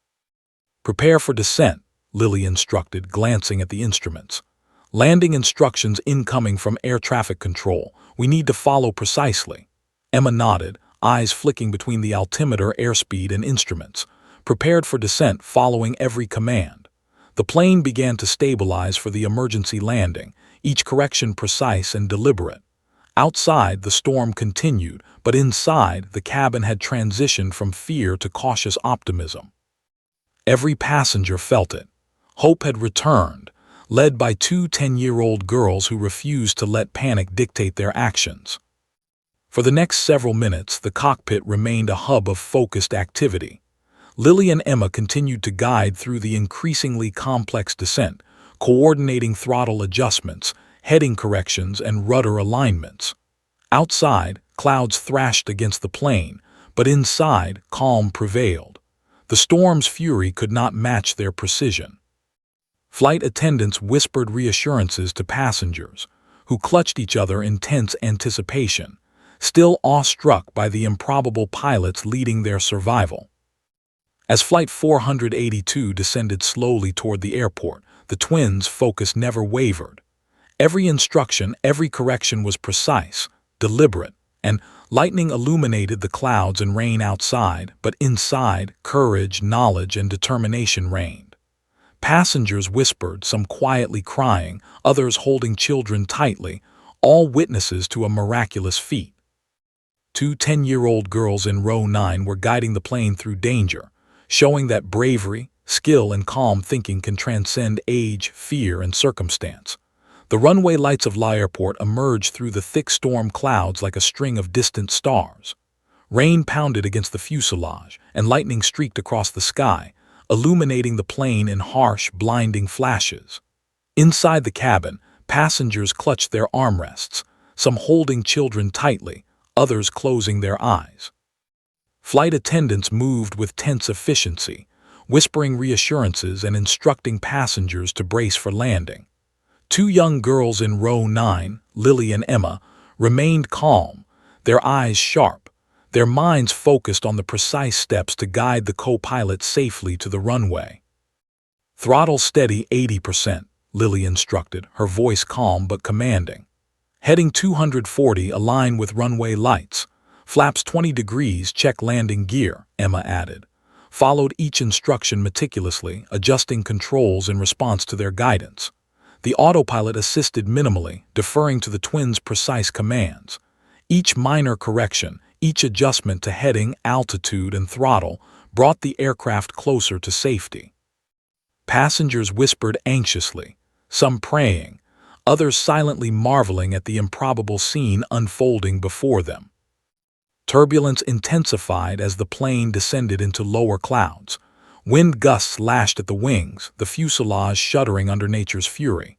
"Prepare for descent," Lily instructed, glancing at the instruments. "Landing instructions incoming from air traffic control. We need to follow precisely." Emma nodded, eyes flicking between the altimeter, airspeed, and instruments, prepared for descent following every command. The plane began to stabilize for the emergency landing, each correction precise and deliberate. Outside, the storm continued, but inside, the cabin had transitioned from fear to cautious optimism. Every passenger felt it. Hope had returned, led by 2 10-year-old girls who refused to let panic dictate their actions. For the next several minutes, the cockpit remained a hub of focused activity. Lily and Emma continued to guide through the increasingly complex descent, coordinating throttle adjustments, heading corrections, and rudder alignments. Outside, clouds thrashed against the plane, but inside, calm prevailed. The storm's fury could not match their precision. Flight attendants whispered reassurances to passengers, who clutched each other in tense anticipation, still awestruck by the improbable pilots leading their survival. As Flight 482 descended slowly toward the airport, the twins' focus never wavered. Every instruction, every correction was precise, deliberate, and lightning illuminated the clouds and rain outside, but inside, courage, knowledge, and determination reigned. Passengers whispered, some quietly crying, others holding children tightly, all witnesses to a miraculous feat. Two 10-year-old girls in row 9 were guiding the plane through danger, showing that bravery, skill, and calm thinking can transcend age, fear, and circumstance. The runway lights of La Airport emerged through the thick storm clouds like a string of distant stars. Rain pounded against the fuselage, and lightning streaked across the sky, illuminating the plane in harsh, blinding flashes. Inside the cabin, passengers clutched their armrests, some holding children tightly, others closing their eyes. Flight attendants moved with tense efficiency, whispering reassurances and instructing passengers to brace for landing. Two young girls in row 9, Lily and Emma, remained calm, their eyes sharp, their minds focused on the precise steps to guide the co-pilot safely to the runway. "Throttle steady 80%, Lily instructed, her voice calm but commanding. "Heading 240, align with runway lights. Flaps 20 degrees, check landing gear," Emma added. Followed each instruction meticulously, adjusting controls in response to their guidance. The autopilot assisted minimally, deferring to the twins' precise commands. Each minor correction, each adjustment to heading, altitude, and throttle brought the aircraft closer to safety. Passengers whispered anxiously, some praying, others silently marveling at the improbable scene unfolding before them. Turbulence intensified as the plane descended into lower clouds. Wind gusts lashed at the wings, the fuselage shuddering under nature's fury.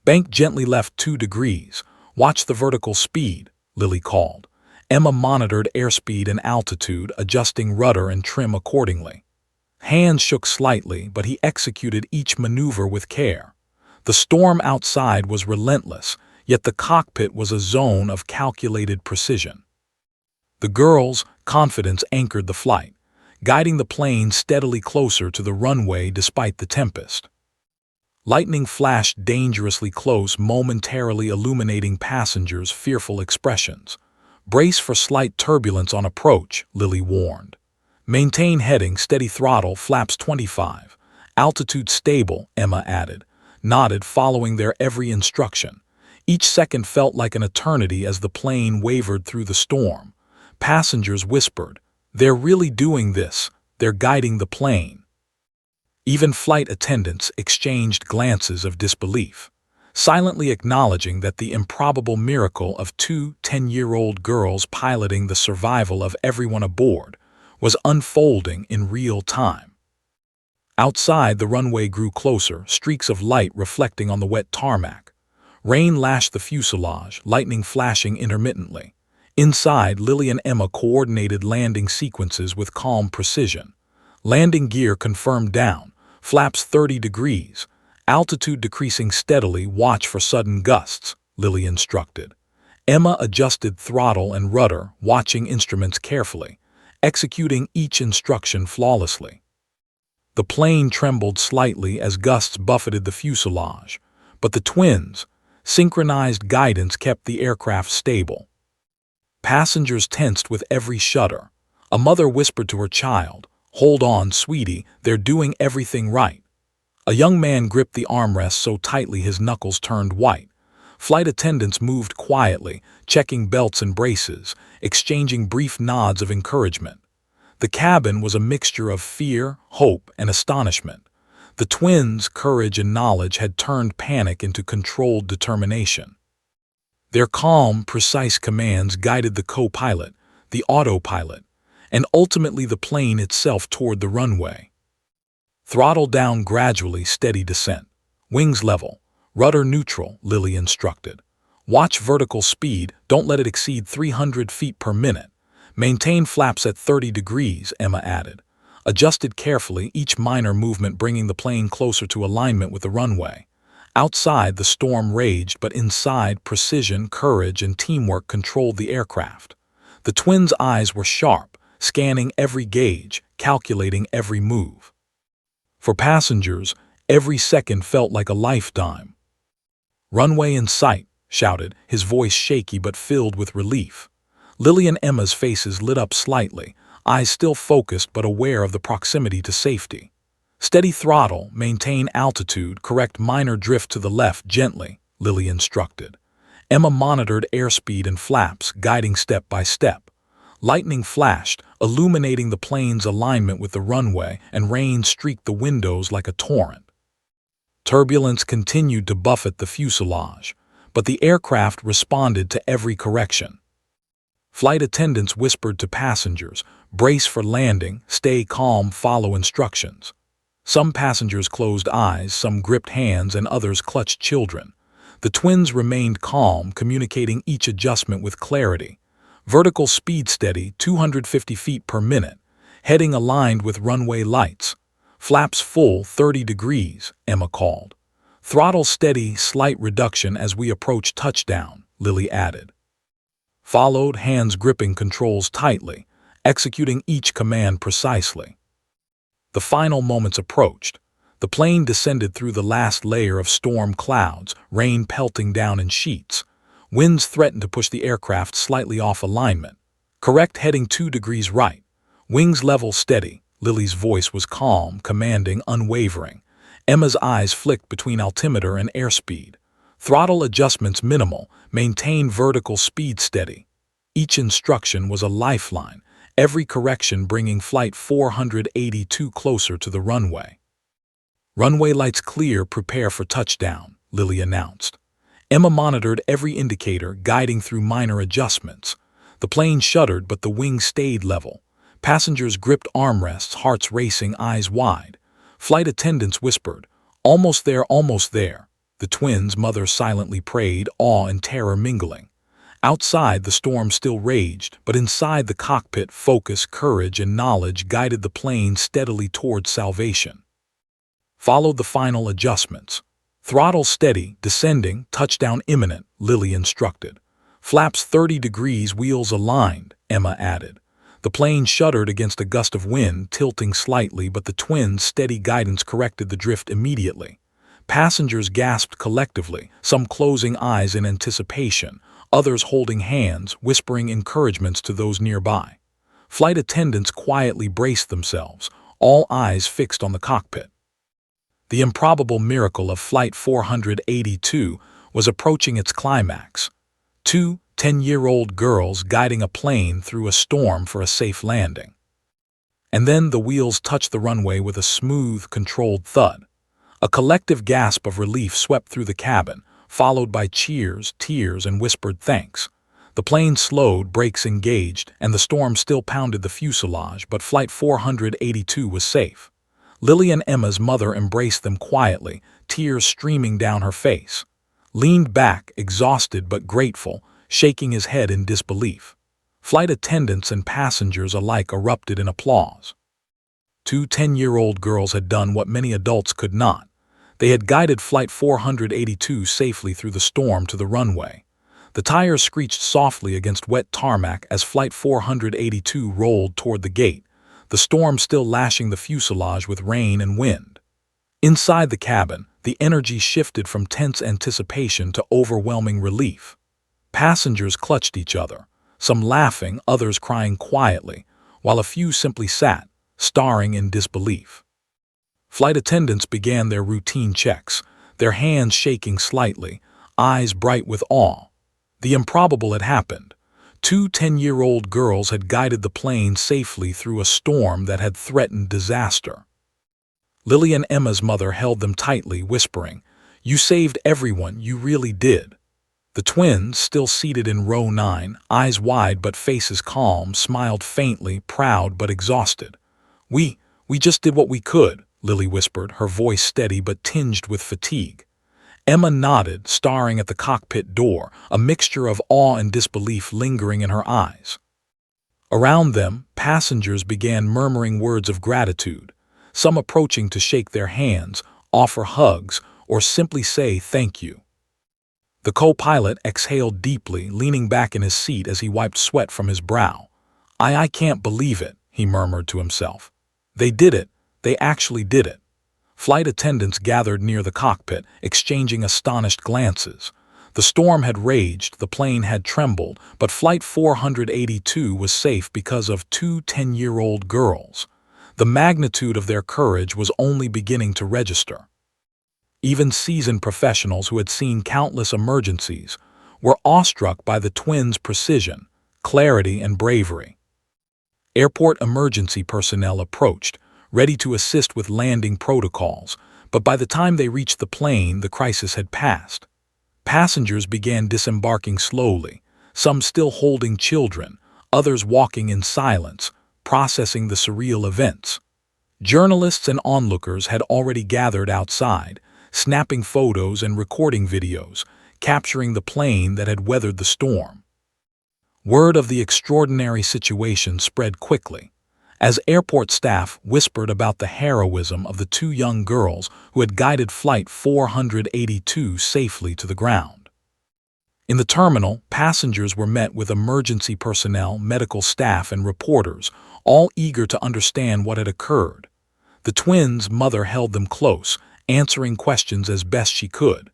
"Bank gently left 2 degrees. Watch the vertical speed," Lily called. Emma monitored airspeed and altitude, adjusting rudder and trim accordingly. Hands shook slightly, but he executed each maneuver with care. The storm outside was relentless, yet the cockpit was a zone of calculated precision. The girls' confidence anchored the flight, guiding the plane steadily closer to the runway despite the tempest. Lightning flashed dangerously close, momentarily illuminating passengers' fearful expressions. "Brace for slight turbulence on approach," Lily warned. "Maintain heading, steady throttle, flaps 25. Altitude stable," Emma added, nodded following their every instruction. Each second felt like an eternity as the plane wavered through the storm. Passengers whispered, "They're really doing this, they're guiding the plane." Even flight attendants exchanged glances of disbelief, silently acknowledging that the improbable miracle of two 10-year-old girls piloting the survival of everyone aboard was unfolding in real time. Outside, the runway grew closer, streaks of light reflecting on the wet tarmac. Rain lashed the fuselage, lightning flashing intermittently. Inside, Lily and Emma coordinated landing sequences with calm precision. Landing gear confirmed down, flaps 30 degrees, altitude decreasing steadily, watch for sudden gusts, Lily instructed. Emma adjusted throttle and rudder, watching instruments carefully, executing each instruction flawlessly. The plane trembled slightly as gusts buffeted the fuselage, but the twins' synchronized guidance kept the aircraft stable. Passengers tensed with every shudder. A mother whispered to her child, "Hold on, sweetie, they're doing everything right." A young man gripped the armrest so tightly his knuckles turned white. Flight attendants moved quietly, checking belts and braces, exchanging brief nods of encouragement. The cabin was a mixture of fear, hope, and astonishment. The twins' courage and knowledge had turned panic into controlled determination. Their calm, precise commands guided the co-pilot, the autopilot, and ultimately the plane itself toward the runway. "Throttle down gradually, steady descent. Wings level. Rudder neutral," Lily instructed. "Watch vertical speed, don't let it exceed 300 feet per minute. Maintain flaps at 30 degrees, Emma added. Adjusted carefully, each minor movement bringing the plane closer to alignment with the runway. Outside, the storm raged, but inside, precision, courage, and teamwork controlled the aircraft. The twins' eyes were sharp, scanning every gauge, calculating every move. For passengers, every second felt like a lifetime. "Runway in sight," shouted, his voice shaky but filled with relief. Lily and Emma's faces lit up slightly, eyes still focused but aware of the proximity to safety. "Steady throttle, maintain altitude, correct minor drift to the left gently," Lily instructed. Emma monitored airspeed and flaps, guiding step by step. Lightning flashed, illuminating the plane's alignment with the runway, and rain streaked the windows like a torrent. Turbulence continued to buffet the fuselage, but the aircraft responded to every correction. Flight attendants whispered to passengers, "Brace for landing, stay calm, follow instructions." Some passengers closed eyes, some gripped hands, and others clutched children. The twins remained calm, communicating each adjustment with clarity. Vertical speed steady, 250 feet per minute. Heading aligned with runway lights. Flaps full, 30 degrees, Emma called. Throttle steady, slight reduction as we approach touchdown, Lily added. Followed, hands gripping controls tightly, executing each command precisely. The final moments approached. The plane descended through the last layer of storm clouds, rain pelting down in sheets. Winds threatened to push the aircraft slightly off alignment. Correct heading 2 degrees right. Wings level steady. Lily's voice was calm, commanding, unwavering. Emma's eyes flicked between altimeter and airspeed. Throttle adjustments minimal. Maintain vertical speed steady. Each instruction was a lifeline, every correction bringing Flight 482 closer to the runway. "Runway lights clear, prepare for touchdown," Lily announced. Emma monitored every indicator, guiding through minor adjustments. The plane shuddered, but the wings stayed level. Passengers gripped armrests, hearts racing, eyes wide. Flight attendants whispered, "Almost there, almost there." The twins' mother silently prayed, awe and terror mingling. Outside, the storm still raged, but inside the cockpit, focus, courage, and knowledge guided the plane steadily toward salvation. Followed the final adjustments. "Throttle steady, descending, touchdown imminent," Lily instructed. "Flaps 30 degrees, wheels aligned," Emma added. The plane shuddered against a gust of wind, tilting slightly, but the twins' steady guidance corrected the drift immediately. Passengers gasped collectively, some closing eyes in anticipation, others holding hands, whispering encouragements to those nearby. Flight attendants quietly braced themselves, all eyes fixed on the cockpit. The improbable miracle of Flight 482 was approaching its climax. 2 10-year-old girls guiding a plane through a storm for a safe landing. And then the wheels touched the runway with a smooth, controlled thud. A collective gasp of relief swept through the cabin, followed by cheers, tears, and whispered thanks. The plane slowed, brakes engaged, and the storm still pounded the fuselage, but Flight 482 was safe. Lily and Emma's mother embraced them quietly, tears streaming down her face. Leaned back, exhausted but grateful, shaking his head in disbelief. Flight attendants and passengers alike erupted in applause. 2 10-year-old girls had done what many adults could not. They had guided Flight 482 safely through the storm to the runway. The tires screeched softly against wet tarmac as Flight 482 rolled toward the gate, the storm still lashing the fuselage with rain and wind. Inside the cabin, the energy shifted from tense anticipation to overwhelming relief. Passengers clutched each other, some laughing, others crying quietly, while a few simply sat, staring in disbelief. Flight attendants began their routine checks, their hands shaking slightly, eyes bright with awe. The improbable had happened. 2 10-year-old girls had guided the plane safely through a storm that had threatened disaster. Lily and Emma's mother held them tightly, whispering, "You saved everyone, you really did." The twins, still seated in row 9, eyes wide but faces calm, smiled faintly, proud but exhausted. We just did what we could," Lily whispered, her voice steady but tinged with fatigue. Emma nodded, staring at the cockpit door, a mixture of awe and disbelief lingering in her eyes. Around them, passengers began murmuring words of gratitude, some approaching to shake their hands, offer hugs, or simply say thank you. The co-pilot exhaled deeply, leaning back in his seat as he wiped sweat from his brow. I can't believe it," he murmured to himself. "They did it. They actually did it." Flight attendants gathered near the cockpit, exchanging astonished glances. The storm had raged, the plane had trembled, but Flight 482 was safe because of 2 10-year-old girls. The magnitude of their courage was only beginning to register. Even seasoned professionals who had seen countless emergencies were awestruck by the twins' precision, clarity, and bravery. Airport emergency personnel approached, ready to assist with landing protocols, but by the time they reached the plane, the crisis had passed. Passengers began disembarking slowly, some still holding children, others walking in silence, processing the surreal events. Journalists and onlookers had already gathered outside, snapping photos and recording videos, capturing the plane that had weathered the storm. Word of the extraordinary situation spread quickly, as airport staff whispered about the heroism of the two young girls who had guided Flight 482 safely to the ground. In the terminal, passengers were met with emergency personnel, medical staff, and reporters, all eager to understand what had occurred. The twins' mother held them close, answering questions as best she could.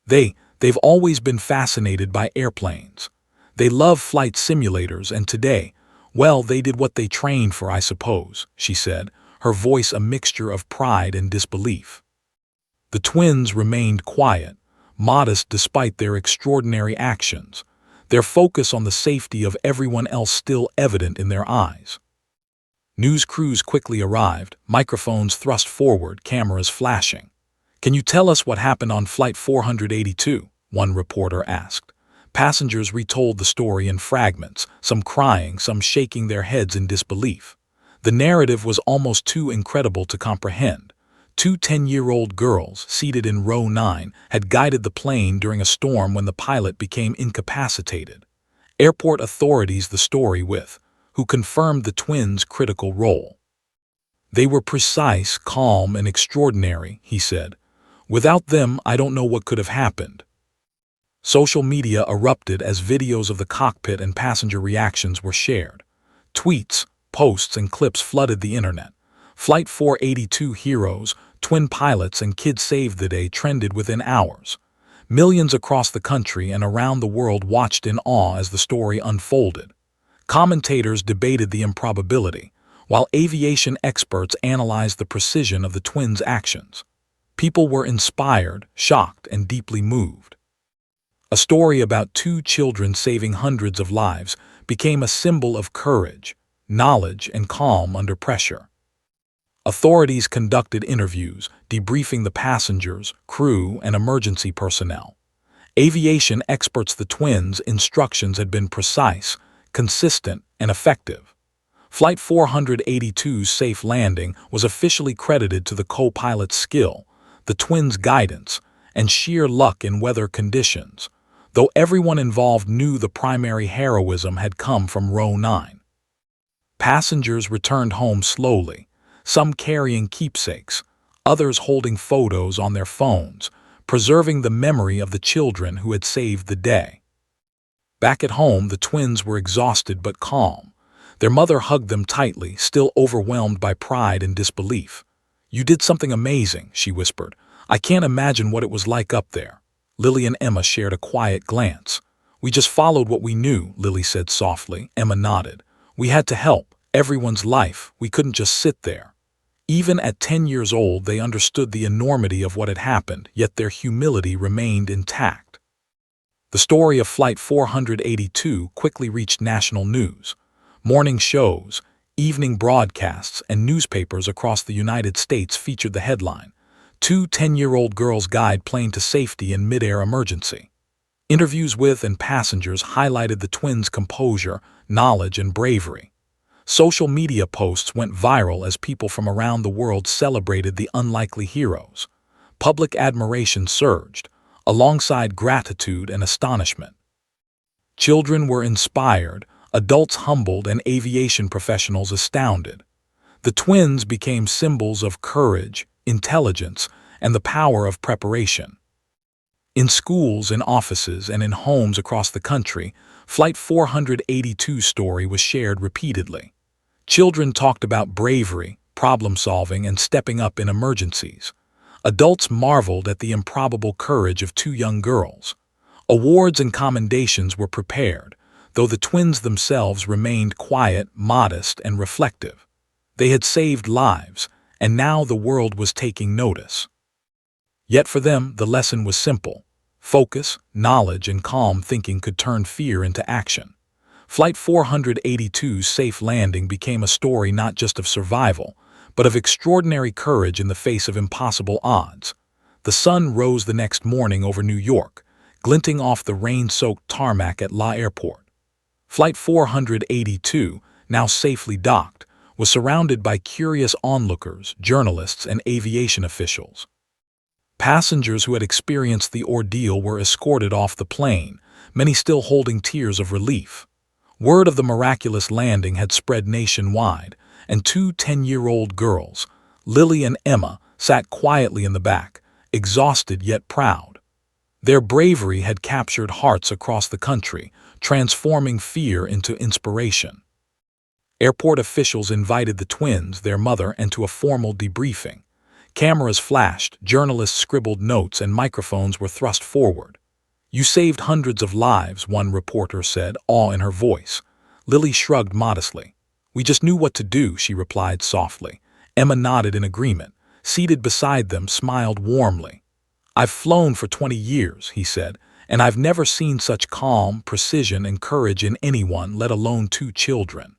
They've always been fascinated by airplanes. They love flight simulators, and today, well, they did what they trained for, I suppose, she said, her voice a mixture of pride and disbelief. The twins remained quiet, modest despite their extraordinary actions, their focus on the safety of everyone else still evident in their eyes. News crews quickly arrived, microphones thrust forward, cameras flashing. "Can you tell us what happened on Flight 482? One reporter asked. Passengers retold the story in fragments, some crying, some shaking their heads in disbelief. The narrative was almost too incredible to comprehend. Two 10-year-old girls, seated in row 9, had guided the plane during a storm when the pilot became incapacitated. Airport authorities the story with, who confirmed the twins' critical role. They were precise, calm, and extraordinary, he said. Without them, I don't know what could have happened. Social media erupted as videos of the cockpit and passenger reactions were shared. Tweets, posts, and clips flooded the internet. Flight 482 heroes, twin pilots, and kids saved the day trended within hours. Millions across the country and around the world watched in awe as the story unfolded. Commentators debated the improbability, while aviation experts analyzed the precision of the twins' actions. People were inspired, shocked, and deeply moved. A story about two children saving hundreds of lives became a symbol of courage, knowledge, and calm under pressure. Authorities conducted interviews, debriefing the passengers, crew, and emergency personnel. Aviation experts the twins' instructions had been precise, consistent, and effective. Flight 482's safe landing was officially credited to the co-pilot's skill, the twins' guidance, and sheer luck in weather conditions, though everyone involved knew the primary heroism had come from row 9. Passengers returned home slowly, some carrying keepsakes, others holding photos on their phones, preserving the memory of the children who had saved the day. Back at home, the twins were exhausted but calm. Their mother hugged them tightly, still overwhelmed by pride and disbelief. "You did something amazing," she whispered. "I can't imagine what it was like up there." Lily and Emma shared a quiet glance. "We just followed what we knew," Lily said softly. Emma nodded. "We had to help. Everyone's life. We couldn't just sit there." Even at 10 years old, they understood the enormity of what had happened, yet their humility remained intact. The story of Flight 482 quickly reached national news. Morning shows, evening broadcasts, and newspapers across the United States featured the headline, "Two 10-year-old girls guide plane to safety in mid-air emergency." Interviews with and passengers highlighted the twins' composure, knowledge, and bravery. Social media posts went viral as people from around the world celebrated the unlikely heroes. Public admiration surged, alongside gratitude and astonishment. Children were inspired, adults humbled, and aviation professionals astounded. The twins became symbols of courage, intelligence, and the power of preparation. In schools, in offices, and in homes across the country, Flight 482's story was shared repeatedly. Children talked about bravery, problem-solving, and stepping up in emergencies. Adults marveled at the improbable courage of two young girls. Awards and commendations were prepared, though the twins themselves remained quiet, modest, and reflective. They had saved lives, and now the world was taking notice. Yet for them, the lesson was simple. Focus, knowledge, and calm thinking could turn fear into action. Flight 482's safe landing became a story not just of survival, but of extraordinary courage in the face of impossible odds. The sun rose the next morning over New York, glinting off the rain-soaked tarmac at La Airport. Flight 482, now safely docked, was surrounded by curious onlookers, journalists, and aviation officials. Passengers who had experienced the ordeal were escorted off the plane, many still holding tears of relief. Word of the miraculous landing had spread nationwide, and two 10-year-old girls, Lily and Emma, sat quietly in the back, exhausted yet proud. Their bravery had captured hearts across the country, transforming fear into inspiration. Airport officials invited the twins, their mother, into a formal debriefing. Cameras flashed, journalists scribbled notes, and microphones were thrust forward. "You saved hundreds of lives," one reporter said, awe in her voice. Lily shrugged modestly. "We just knew what to do," she replied softly. Emma nodded in agreement. Seated beside them, smiled warmly. "I've flown for 20 years," he said, "and I've never seen such calm, precision, and courage in anyone, let alone two children."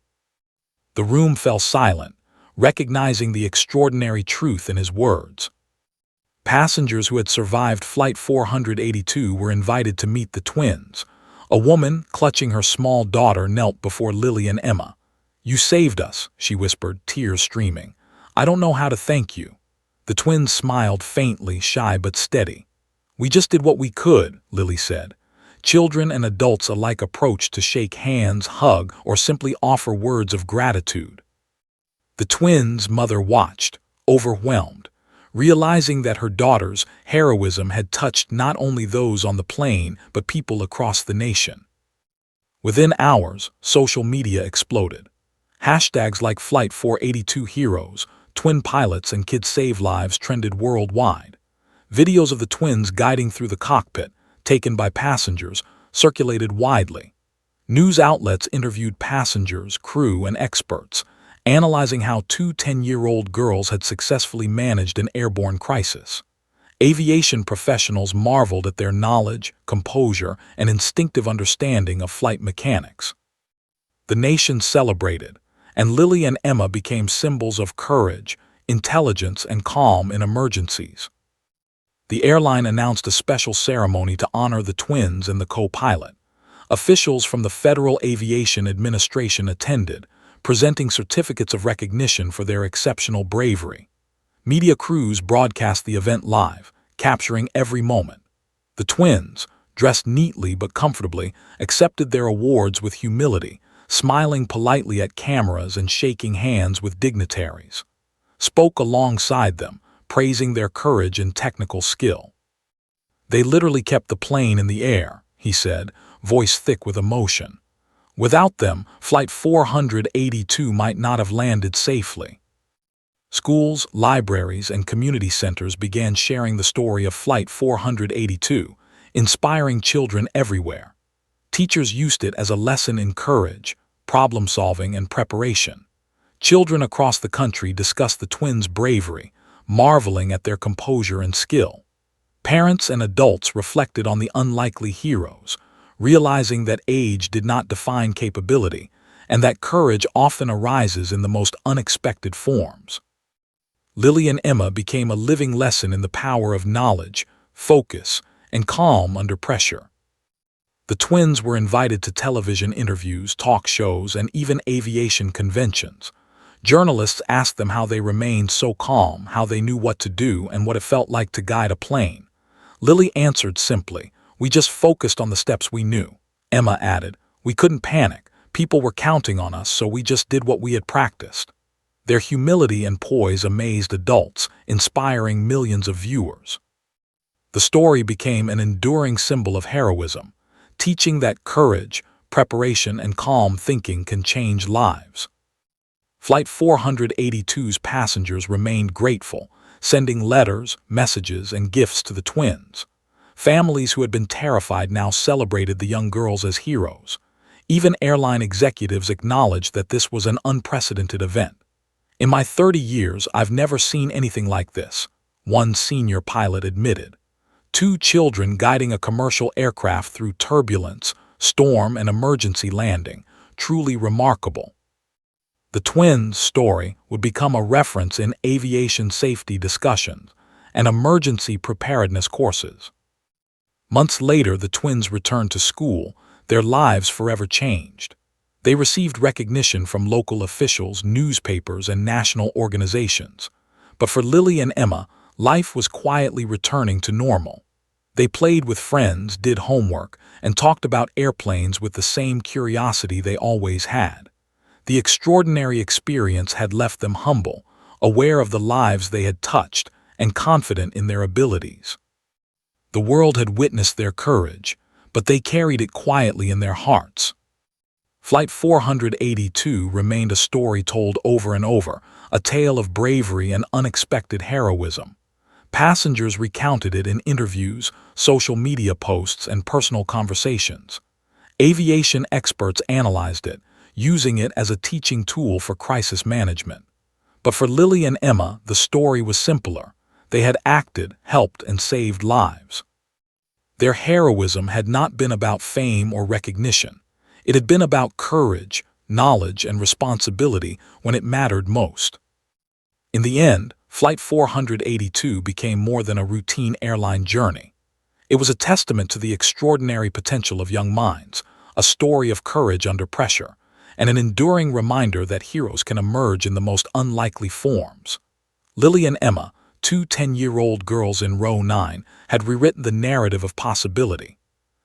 The room fell silent, recognizing the extraordinary truth in his words. Passengers who had survived Flight 482 were invited to meet the twins. A woman, clutching her small daughter, knelt before Lily and Emma. "You saved us," she whispered, tears streaming. "I don't know how to thank you." The twins smiled faintly, shy but steady. "We just did what we could," Lily said. Children and adults alike approached to shake hands, hug, or simply offer words of gratitude. The twins' mother watched, overwhelmed, realizing that her daughter's heroism had touched not only those on the plane but people across the nation. Within hours, social media exploded. Hashtags like Flight 482 Heroes, Twin Pilots, and Kids Save Lives trended worldwide. Videos of the twins guiding through the cockpit, taken by passengers, circulated widely. News outlets interviewed passengers, crew, and experts, analyzing how two 10-year-old girls had successfully managed an airborne crisis. Aviation professionals marveled at their knowledge, composure, and instinctive understanding of flight mechanics. The nation celebrated, and Lily and Emma became symbols of courage, intelligence, and calm in emergencies. The airline announced a special ceremony to honor the twins and the co-pilot. Officials from the Federal Aviation Administration attended, presenting certificates of recognition for their exceptional bravery. Media crews broadcast the event live, capturing every moment. The twins, dressed neatly but comfortably, accepted their awards with humility, smiling politely at cameras and shaking hands with dignitaries. Spoke alongside them, praising their courage and technical skill. "They literally kept the plane in the air," he said, voice thick with emotion. "Without them, Flight 482 might not have landed safely." Schools, libraries, and community centers began sharing the story of Flight 482, inspiring children everywhere. Teachers used it as a lesson in courage, problem-solving, and preparation. Children across the country discussed the twins' bravery, marveling at their composure and skill. Parents and adults reflected on the unlikely heroes, realizing that age did not define capability, and that courage often arises in the most unexpected forms. Lily and Emma became a living lesson in the power of knowledge, focus, and calm under pressure. The twins were invited to television interviews, talk shows, and even aviation conventions. Journalists asked them how they remained so calm, how they knew what to do, and what it felt like to guide a plane. Lily answered simply, "We just focused on the steps we knew." Emma added, "We couldn't panic. People were counting on us, so we just did what we had practiced." Their humility and poise amazed adults, inspiring millions of viewers. The story became an enduring symbol of heroism, teaching that courage, preparation, and calm thinking can change lives. Flight 482's passengers remained grateful, sending letters, messages, and gifts to the twins. Families who had been terrified now celebrated the young girls as heroes. Even airline executives acknowledged that this was an unprecedented event. "In my 30 years, I've never seen anything like this," one senior pilot admitted. two children guiding a commercial aircraft through turbulence, storm, and emergency landing, truly remarkable. The twins' story would become a reference in aviation safety discussions and emergency preparedness courses. Months later, the twins returned to school, their lives forever changed. They received recognition from local officials, newspapers, and national organizations. But for Lily and Emma, life was quietly returning to normal. They played with friends, did homework, and talked about airplanes with the same curiosity they always had. The extraordinary experience had left them humble, aware of the lives they had touched, and confident in their abilities. The world had witnessed their courage, but they carried it quietly in their hearts. Flight 482 remained a story told over and over, a tale of bravery and unexpected heroism. Passengers recounted it in interviews, social media posts, and personal conversations. Aviation experts analyzed it, using it as a teaching tool for crisis management. But for Lily and Emma, the story was simpler. They had acted, helped, and saved lives. Their heroism had not been about fame or recognition. It had been about courage, knowledge, and responsibility when it mattered most. In the end, Flight 482 became more than a routine airline journey. It was a testament to the extraordinary potential of young minds, a story of courage under pressure, and an enduring reminder that heroes can emerge in the most unlikely forms. Lily and Emma, two 10-year-old girls in Row 9, had rewritten the narrative of possibility.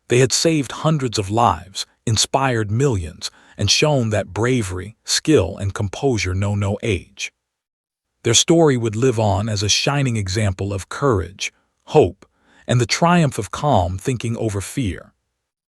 They had saved hundreds of lives, inspired millions, and shown that bravery, skill, and composure know no age. Their story would live on as a shining example of courage, hope, and the triumph of calm thinking over fear.